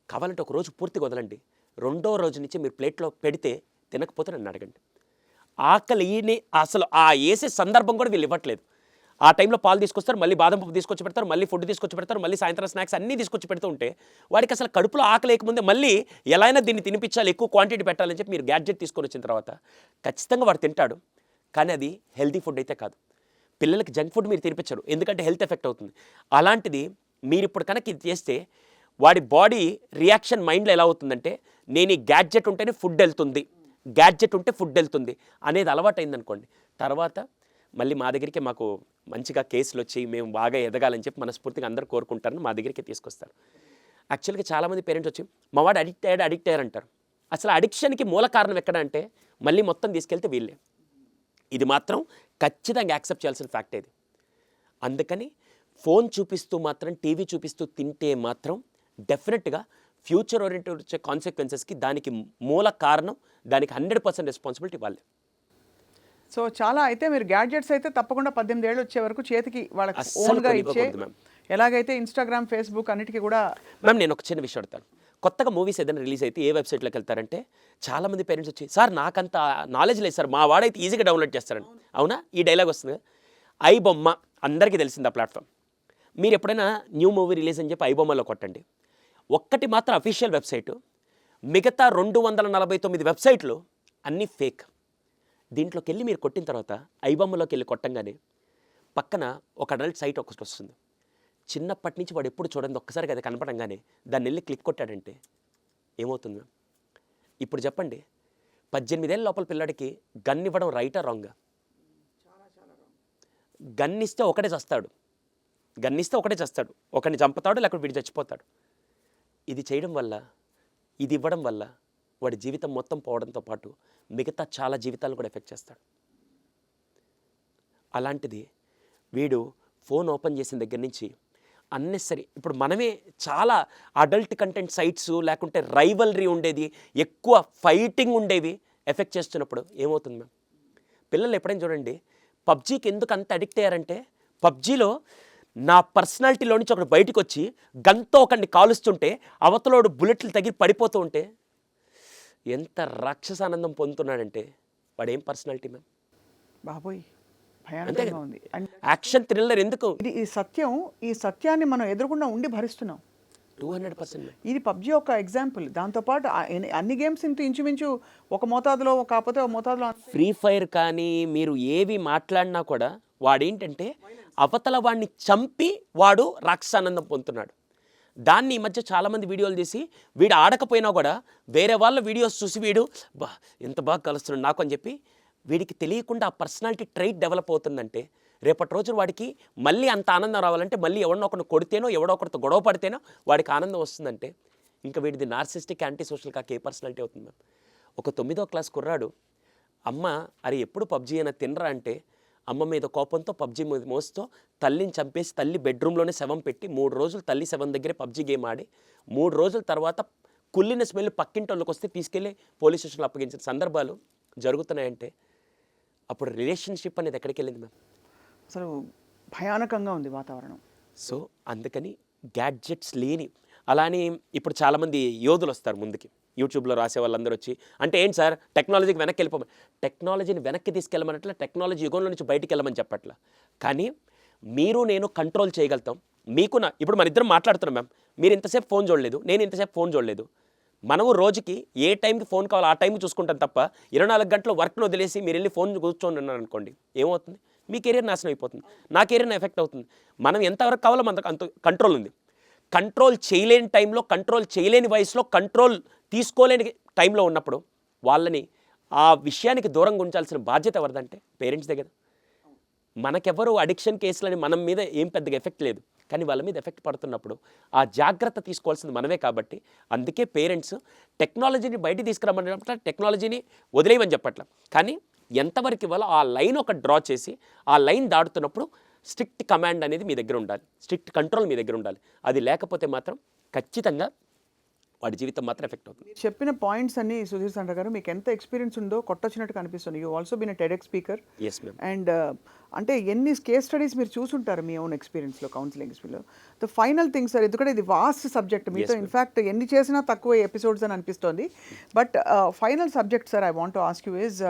కావాలంటే ఒక రోజు పూర్తిగా వదలండి, రెండో రోజు నుంచి మీరు ప్లేట్లో పెడితే తినకపోతే నన్ను అడగండి. ఆకలిని అసలు ఆ వేసే సందర్భం కూడా వీళ్ళు ఇవ్వట్లేదు. ఆ టైంలో పాలు తీసుకొస్తారు, మళ్ళీ బాదం పప్పు తీసుకొచ్చి పెడతారు, మళ్ళీ ఫుడ్ తీసుకొచ్చి పెడతారు, మళ్ళీ సాయంత్రం స్నాక్స్ అన్నీ తీసుకొచ్చి పెడుతూ ఉంటే వాడికి అసలు కడుపులో ఆకలి లేకముందే మళ్ళీ ఎలా అయినా దీన్ని తినిపించాలి, ఎక్కువ క్వాంటిటీ పెట్టాలని చెప్పి మీరు గ్యాడ్జెట్ తీసుకొని వచ్చిన తర్వాత ఖచ్చితంగా వాడు తింటాడు. కానీ అది హెల్తీ ఫుడ్ అయితే కాదు. పిల్లలకి జంక్ ఫుడ్ మీరు తినిపించరు, ఎందుకంటే హెల్త్ ఎఫెక్ట్ అవుతుంది. అలాంటిది మీరు ఇప్పుడు కనుక ఇది చేస్తే వాడి బాడీ రియాక్షన్ మైండ్లో ఎలా అవుతుందంటే, నేను ఈ గ్యాడ్జెట్ ఉంటేనే ఫుడ్ వెళ్తుంది, గ్యాడ్జెట్ ఉంటే ఫుడ్ వెళ్తుంది అనేది అలవాటు అయిందనుకోండి, తర్వాత మళ్ళీ మా దగ్గరికి మాకు మంచిగా కేసులు వచ్చి మేము బాగా ఎదగాలని చెప్పి మనస్ఫూర్తిగా అందరూ కోరుకుంటారని మా దగ్గరికి తీసుకొస్తారు. యాక్చువల్గా చాలామంది పేరెంట్స్ వచ్చి మా వాడు అడిక్ట్ అయ్యారు అంటారు. అసలు అడిక్షన్కి మూల కారణం ఎక్కడ అంటే మళ్ళీ మొత్తం తీసుకెళ్తే వీళ్ళే. ఇది మాత్రం ఖచ్చితంగా యాక్సెప్ట్ చేయాల్సిన ఫ్యాక్ట్ ఇది. అందుకని ఫోన్ చూపిస్తూ మాత్రం, టీవీ చూపిస్తూ తింటే మాత్రం డెఫినెట్గా ఫ్యూచర్ ఓరియంటెడ్ వచ్చే కాన్సిక్వెన్సెస్కి దానికి మూల కారణం, దానికి 100% రెస్పాన్సిబిలిటీ వాళ్ళే. సో చాలా అయితే మీరు గ్యాడ్జెట్స్ అయితే తప్పకుండా 18 ఏళ్ళు వచ్చే వరకు చేతికి వాళ్ళకి అస్సలు ఓన్గా ఇచ్చే, కొనివ్వకూడదు మ్యామ్. ఎలాగైతే ఇన్స్టాగ్రామ్, ఫేస్బుక్ అన్నిటికీ కూడా మ్యామ్ నేను ఒక చిన్న విషయం అడుగుతాను. కొత్తగా మూవీస్ ఏదైనా రిలీజ్ అయితే ఏ వెబ్సైట్లోకి వెళ్తారంటే చాలామంది పేరెంట్స్ వచ్చి, సార్ నాకంత నాలెడ్జ్ లేదు సార్, మా వాడైతే ఈజీగా డౌన్లోడ్ చేస్తారని. అవునా? ఈ డైలాగ్ వస్తుంది. ఐబొమ్మ అందరికీ తెలిసింది ఆ ప్లాట్ఫామ్. మీరు ఎప్పుడైనా న్యూ మూవీ రిలీజ్ అని చెప్పి ఐబొమ్మలో కొట్టండి, ఒక్కటి మాత్రం అఫీషియల్ వెబ్సైటు, మిగతా 249 వెబ్సైట్లు అన్నీ ఫేక్. దీంట్లోకి వెళ్ళి మీరు కొట్టిన తర్వాత ఐబొమ్మలోకి వెళ్ళి కొట్టంగానే పక్కన ఒక అడల్ట్ సైట్ ఒకటి వస్తుంది. చిన్నప్పటి నుంచి వాడు ఎప్పుడు చూడండి, ఒక్కసారి అది కనపడంగానే దాన్ని వెళ్ళి క్లిక్ కొట్టాడంటే ఏమవుతుంది మ్యామ్? ఇప్పుడు చెప్పండి, 18 ఏళ్ళ లోపల పిల్లాడికి గన్ ఇవ్వడం రైటా రాంగా? గన్ ఇస్తే ఒకటే చస్తాడు, ఒకరిని చంపుతాడు, లేకపోతే వీడు చచ్చిపోతాడు. ఇది చేయడం వల్ల, ఇది ఇవ్వడం వల్ల వాడి జీవితం మొత్తం పోవడంతో పాటు మిగతా చాలా జీవితాలు కూడా ఎఫెక్ట్ చేస్తాడు. అలాంటిది వీడు ఫోన్ ఓపెన్ చేసిన దగ్గర నుంచి అన్నెసరీ, ఇప్పుడు మనమే చాలా అడల్ట్ కంటెంట్ సైట్స్, లేకుంటే రైవల్రీ ఉండేది, ఎక్కువ ఫైటింగ్ ఉండేవి ఎఫెక్ట్ చేస్తున్నప్పుడు ఏమవుతుంది మ్యామ్? పిల్లలు ఎప్పుడైనా చూడండి, పబ్జీకి ఎందుకు అంత అడిక్ట్ అయ్యారంటే, పబ్జీలో నా పర్సనాలిటీలో నుంచి ఒకటి బయటకు వచ్చి గన్తో ఒకరిని కాలుస్తుంటే అవతలోడు బుల్లెట్లు తగిలి పడిపోతూ ఉంటే ఎంత రాక్షసానందం పొందుతున్నాడంటే వాడు ఏం పర్సనాలిటీ మ్యామ్? బాబోయ్ భయానకంగా ఉంది. యాక్షన్ థ్రిల్లర్ ఎందుకు? ఇది ఈ సత్యాన్ని మనం ఎదురుకుండా ఉండి భరిస్తున్నాం. 200%. ఇది పబ్జీ ఒక ఎగ్జాంపుల్. దాంతోపాటు అన్ని గేమ్స్ ఇంచుమించు ఒక మోతాదులో, కాకపోతే ఒక మోతాదులో ఫ్రీ ఫైర్ కానీ మీరు ఏవి మాట్లాడినా కూడా వాడేంటంటే అవతల వాడిని చంపి వాడు రాక్షసానందం పొందుతున్నాడు. దాన్ని ఈ మధ్య చాలామంది వీడియోలు తీసి వీడు ఆడకపోయినా కూడా వేరే వాళ్ళ వీడియోస్ చూసి వీడు ఎంత బాగా కలుస్తున్నాడు నాకు అని చెప్పి వీడికి తెలియకుండా ఆ పర్సనాలిటీ ట్రైట్ డెవలప్ అవుతుందంటే రేపటి రోజున వాడికి మళ్ళీ అంత ఆనందం రావాలంటే మళ్ళీ ఎవరినో ఒకరిని కొడితేనో ఎవడో ఒకరితో గొడవ పడితేనో వాడికి ఆనందం వస్తుందంటే ఇంకా వీడిది నార్సిస్టిక్ యాంటీ సోషల్ కాక ఏ పర్సనాలిటీ అవుతుంది మ్యామ్? ఒక 9వ క్లాస్ కుర్రాడు అమ్మ అరే ఎప్పుడు పబ్జీ అయినా తినరా అంటే అమ్మ మీద కోపంతో పబ్జీ మోస్తూ తల్లిని చంపేసి తల్లి బెడ్రూమ్లోనే శవం పెట్టి 3 రోజులు తల్లి శవం దగ్గరే పబ్జీ గేమ్ ఆడి 3 రోజుల తర్వాత కుళ్ళిన స్మెల్ పక్కింటోళ్ళకి వస్తే తీసుకెళ్ళి పోలీస్ స్టేషన్లో అప్పగించిన సందర్భాలు జరుగుతున్నాయంటే అప్పుడు రిలేషన్షిప్ అనేది ఎక్కడికి వెళ్ళింది మ్యామ్? అసలు భయానకంగా ఉంది వాతావరణం. సో అందుకని గ్యాడ్జెట్స్ లేని, అలానే ఇప్పుడు చాలామంది యోధులు వస్తారు ముందుకి, యూట్యూబ్లో రాసే వాళ్ళందరూ వచ్చి అంటే ఏంటి సార్ టెక్నాలజీకి వెనక్కి వెళ్ళిపోమని. టెక్నాలజీని వెనక్కి తీసుకెళ్ళమన్నట్ల, టెక్నాలజీ యుగంలో నుంచి బయటికి వెళ్ళమని చెప్పట్ల. కానీ మీరు నేను కంట్రోల్ చేయగలుగుతాం. మీకు ఇప్పుడు మన ఇద్దరం మాట్లాడుతున్నాం మ్యామ్, మీరు ఇంతసేపు ఫోన్ చూడలేదు, నేను ఇంతసేపు ఫోన్ చూడలేదు. మనము రోజుకి ఏ టైంకి ఫోన్ కావాలో ఆ టైంకి చూసుకుంటాం తప్ప 24 గంటల వర్క్ను వదిలేసి మీరు వెళ్ళి ఫోన్ కూర్చొని ఉన్నారు అనుకోండి, ఏమవుతుంది? మీ కెరీర్ నాశనం అయిపోతుంది, నా కెరీర్ ఎఫెక్ట్ అవుతుంది. మనం ఎంతవరకు కావాలో మనకు అంత కంట్రోల్ ఉంది. కంట్రోల్ చేయలేని టైంలో, కంట్రోల్ చేయలేని వయసులో, కంట్రోల్ తీసుకోలేని టైంలో ఉన్నప్పుడు వాళ్ళని ఆ విషయానికి దూరంగా ఉంచాల్సిన బాధ్యత ఎవరిదంటే పేరెంట్స్ దగ్గర. మనకెవరు అడిక్షన్ కేసులని మన మీద ఏం పెద్దగా ఎఫెక్ట్ లేదు, కానీ వాళ్ళ మీద ఎఫెక్ట్ పడుతున్నప్పుడు ఆ జాగ్రత్త తీసుకోవాల్సింది మనమే. కాబట్టి అందుకే పేరెంట్స్ టెక్నాలజీని బయట తీసుకురమ్మన్నట్ల, టెక్నాలజీని వదిలేయమని చెప్పట్ల, కానీ ఎంతవరకు ఇవ్వాలో ఆ లైన్ ఒక డ్రా చేసి ఆ లైన్ దాటుతున్నప్పుడు స్ట్రిక్ట్ కమాండ్ అనేది మీ దగ్గర ఉండాలి, స్ట్రిక్ట్ కంట్రోల్ మీ దగ్గర ఉండాలి. అది లేకపోతే మాత్రం ఖచ్చితంగా వాడి జీవితం మాత్రం ఎఫెక్ట్ అవుతుంది. చెప్పిన పాయింట్స్ అన్ని సుధీర్ సండ్ర గారు మీకు ఎంత ఎక్స్పీరియన్స్ ఉందో కొట్టొచ్చినట్టు కనిపిస్తుంది. You also been TEDx speaker. Yes ma'am. And అంటే ఎన్ని కేస్ స్టడీస్ మీరు చూసుంటారు మీ ఓన్ ఎక్స్పీరియన్స్లో, కౌన్సిలింగ్ ఎక్స్పీరియన్స్లో. ద ఫైనల్ థింగ్ సార్, ఎందుకంటే ఇది వాస్ట్ సబ్జెక్ట్, మీతో ఇన్ఫ్యాక్ట్ ఎన్ని చేసినా తక్కువ ఎపిసోడ్స్ అని అనిపిస్తుంది. But final subject sir I want to ask you is,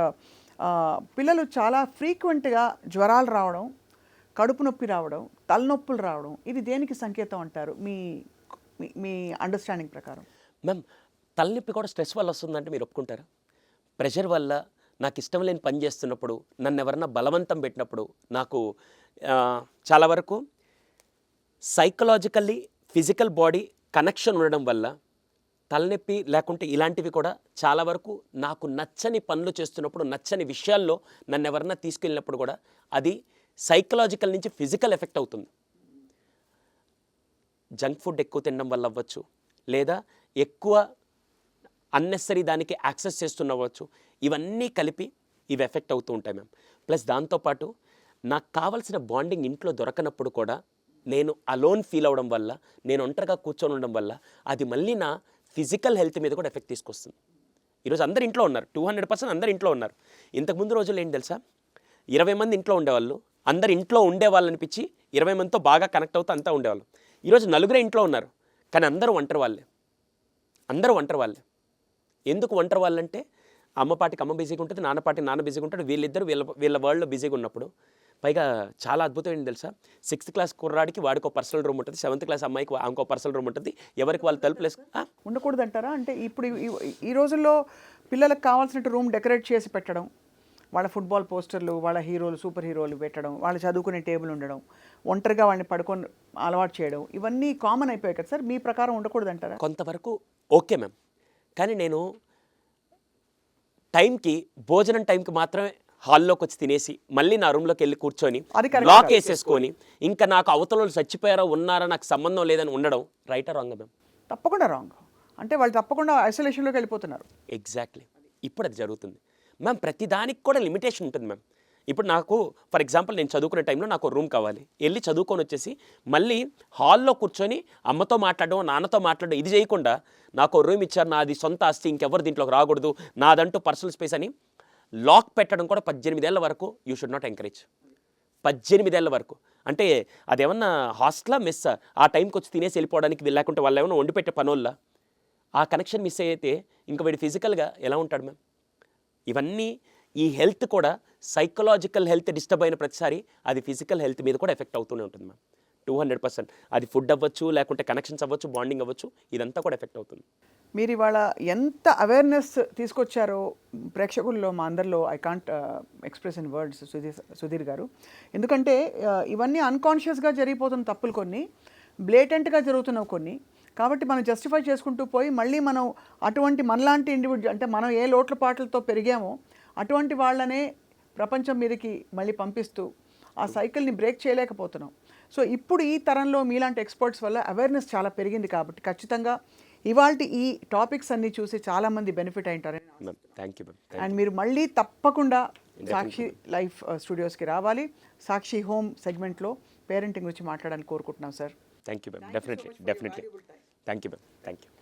పిల్లలు చాలా ఫ్రీక్వెంట్గా జ్వరాలు రావడం, కడుపు నొప్పి రావడం, తలనొప్పులు రావడం, ఇది దేనికి సంకేతం అంటారు మీ అండర్స్టాండింగ్ ప్రకారం? మ్యామ్, తలనొప్పి కూడా స్ట్రెస్ వల్ల వస్తుందంటే మీరు ఒప్పుకుంటారా? ప్రెషర్ వల్ల, నాకు ఇష్టం లేని పని చేస్తున్నప్పుడు, నన్ను ఎవరన్నా బలవంతం పెట్టినప్పుడు, నాకు చాలా వరకు సైకలాజికల్లీ ఫిజికల్ బాడీ కనెక్షన్ ఉండడం వల్ల తలనొప్పి లేకుంటే ఇలాంటివి కూడా చాలా వరకు నాకు నచ్చని పనులు చేస్తున్నప్పుడు, నచ్చని విషయాల్లో నన్ను ఎవరన్నా తీసుకెళ్ళినప్పుడు కూడా అది సైకలాజికల్ నుంచి ఫిజికల్ ఎఫెక్ట్ అవుతుంది. జంక్ ఫుడ్ ఎక్కువ తినడం వల్ల అవ్వచ్చు, లేదా ఎక్కువ అన్నెసరీ దానికి యాక్సెస్ చేస్తున్నవచ్చు. ఇవన్నీ కలిపి ఇవి ఎఫెక్ట్ అవుతూ ఉంటాయి మ్యామ్. ప్లస్ దాంతోపాటు నాకు కావాల్సిన బాండింగ్ ఇంట్లో దొరకనప్పుడు కూడా నేను అలోన్ ఫీల్ అవ్వడం వల్ల, నేను ఒంటరిగా కూర్చొని ఉండడం వల్ల అది మళ్ళీ నా ఫిజికల్ హెల్త్ మీద కూడా ఎఫెక్ట్ తీసుకొస్తుంది. ఈరోజు అందరు ఇంట్లో ఉన్నారు, 200% అందరు ఇంట్లో ఉన్నారు. ఇంతకుముందు రోజులు ఏంటి తెలుసా, 20 మంది ఇంట్లో ఉండేవాళ్ళు, అందరు ఇంట్లో ఉండేవాళ్ళు అనిపించి 20 మందితో బాగా కనెక్ట్ అవుతూ అంతా ఉండేవాళ్ళు. ఈరోజు నలుగురే ఇంట్లో ఉన్నారు, కానీ అందరూ ఒంటరి వాళ్ళే. అందరూ ఒంటరి వాళ్ళే. ఎందుకు ఒంటరి వాళ్ళంటే అమ్మపాటికి అమ్మ బిజీగా ఉంటుంది, నాన్నపాటికి నాన్న బిజీగా ఉంటాడు. వీళ్ళిద్దరు వీళ్ళ వరల్డ్లో బిజీగా ఉన్నప్పుడు, పైగా చాలా అద్భుతం ఏంటి తెలుసా, 6th క్లాస్ కుర్రాడికి వాడికి ఒక పర్సనల్ రూమ్ ఉంటుంది, 7th క్లాస్ అమ్మాయికి ఇంకో పర్సనల్ రూమ్ ఉంటుంది. ఎవరికి వాళ్ళు తలుపులు ఉండకూడదు అంటారా? అంటే ఇప్పుడు ఈ రోజుల్లో పిల్లలకు కావాల్సినట్టు రూమ్ డెకరేట్ చేసి పెట్టడం, వాళ్ళ ఫుట్బాల్ పోస్టర్లు, వాళ్ళ హీరోలు, సూపర్ హీరోలు పెట్టడం, వాళ్ళు చదువుకునే టేబుల్ ఉండడం, ఒంటరిగా వాళ్ళని పడుకొని అలవాటు చేయడం, ఇవన్నీ కామన్ అయిపోయాయి కదా సార్. మీ ప్రకారం ఉండకూడదు అంటారా? కొంతవరకు ఓకే మ్యామ్, కానీ నేను టైంకి, భోజనం టైంకి మాత్రమే హాల్లోకి వచ్చి తినేసి మళ్ళీ నా రూమ్లోకి వెళ్ళి కూర్చొని లాక్ వేసేసుకొని ఇంకా నాకు అవతల వాళ్ళు చచ్చిపోయారో ఉన్నారా నాకు సంబంధం లేదని ఉండడం రైటా రాంగ్ మ్యామ్? తప్పకుండా రాంగ్. అంటే వాళ్ళు తప్పకుండా ఐసోలేషన్లోకి వెళ్ళిపోతున్నారు. ఎగ్జాక్ట్లీ, ఇప్పుడు అది జరుగుతుంది మ్యామ్. ప్రతిదానికి కూడా లిమిటేషన్ ఉంటుంది మ్యామ్. ఇప్పుడు నాకు ఫర్ ఎగ్జాంపుల్ నేను చదువుకునే టైంలో నాకు రూమ్ కావాలి, వెళ్ళి చదువుకొని వచ్చేసి మళ్ళీ హాల్లో కూర్చొని అమ్మతో మాట్లాడడం, నాన్నతో మాట్లాడడం ఇది చేయకుండా నాకు రూమ్ ఇచ్చారు, నాది సొంత ఆస్తి, ఇంకెవరు దీంట్లోకి రాకూడదు, నాదంటూ పర్సనల్ స్పేస్ అని లాక్ పెట్టడం కూడా 18 ఏళ్ల వరకు యూ షుడ్ నాట్ ఎంకరేజ్. 18 ఏళ్ల వరకు అంటే అదేమన్నా హాస్టలా మెస్సా? ఆ టైంకి వచ్చి తినేసి వెళ్ళిపోవడానికి లేకుంటే వాళ్ళు ఏమన్నా వండి పెట్టే పనోళ్ళ? ఆ కనెక్షన్ మిస్ అయితే ఇంకా వీడు ఫిజికల్గా ఎలా ఉంటాడు మ్యామ్? ఇవన్నీ ఈ హెల్త్ కూడా సైకలాజికల్ హెల్త్ డిస్టర్బ్ అయిన ప్రతిసారి అది ఫిజికల్ హెల్త్ మీద కూడా ఎఫెక్ట్ అవుతూనే ఉంటుంది మ్యామ్. 200%. అది ఫుడ్ అవ్వచ్చు, లేకుంటే కనెక్షన్స్ అవ్వచ్చు, బాండింగ్ అవ్వచ్చు, ఇదంతా కూడా ఎఫెక్ట్ అవుతుంది. మీరు ఇవాళ ఎంత అవేర్నెస్ తీసుకొచ్చారో ప్రేక్షకుల్లో, మా అందరిలో, I can't express in words Sudheer గారు. ఎందుకంటే ఇవన్నీ అన్కాన్షియస్గా జరిగిపోతున్న తప్పులు కొన్ని, బ్లేటెంట్గా జరుగుతున్నవి కొన్ని. కాబట్టి మనం జస్టిఫై చేసుకుంటూ పోయి మళ్ళీ మనం అటువంటి మనలాంటి ఇండివిజువల్, అంటే మనం ఏ లోట్ల పాటలతో పెరిగామో అటువంటి వాళ్ళనే ప్రపంచం మీదకి మళ్ళీ పంపిస్తూ ఆ సైకిల్ని బ్రేక్ చేయలేకపోతున్నాం. సో ఇప్పుడు ఈ తరంలో మీలాంటి ఎక్స్పర్ట్స్ వల్ల అవేర్నెస్ చాలా పెరిగింది. కాబట్టి ఖచ్చితంగా ఇవాల్టి ఈ టాపిక్స్ అన్నీ చూసి చాలామంది బెనిఫిట్ అయింటారని. Thank you ma'am. అండ్ మీరు మళ్ళీ తప్పకుండా సాక్షి లైఫ్ స్టూడియోస్కి రావాలి. సాక్షి హోమ్ సెగ్మెంట్లో పేరెంటింగ్ గురించి మాట్లాడాలని కోరుకుంటున్నాం sir. Thank you ma'am. Definitely. Thank you ma'am. Thank you.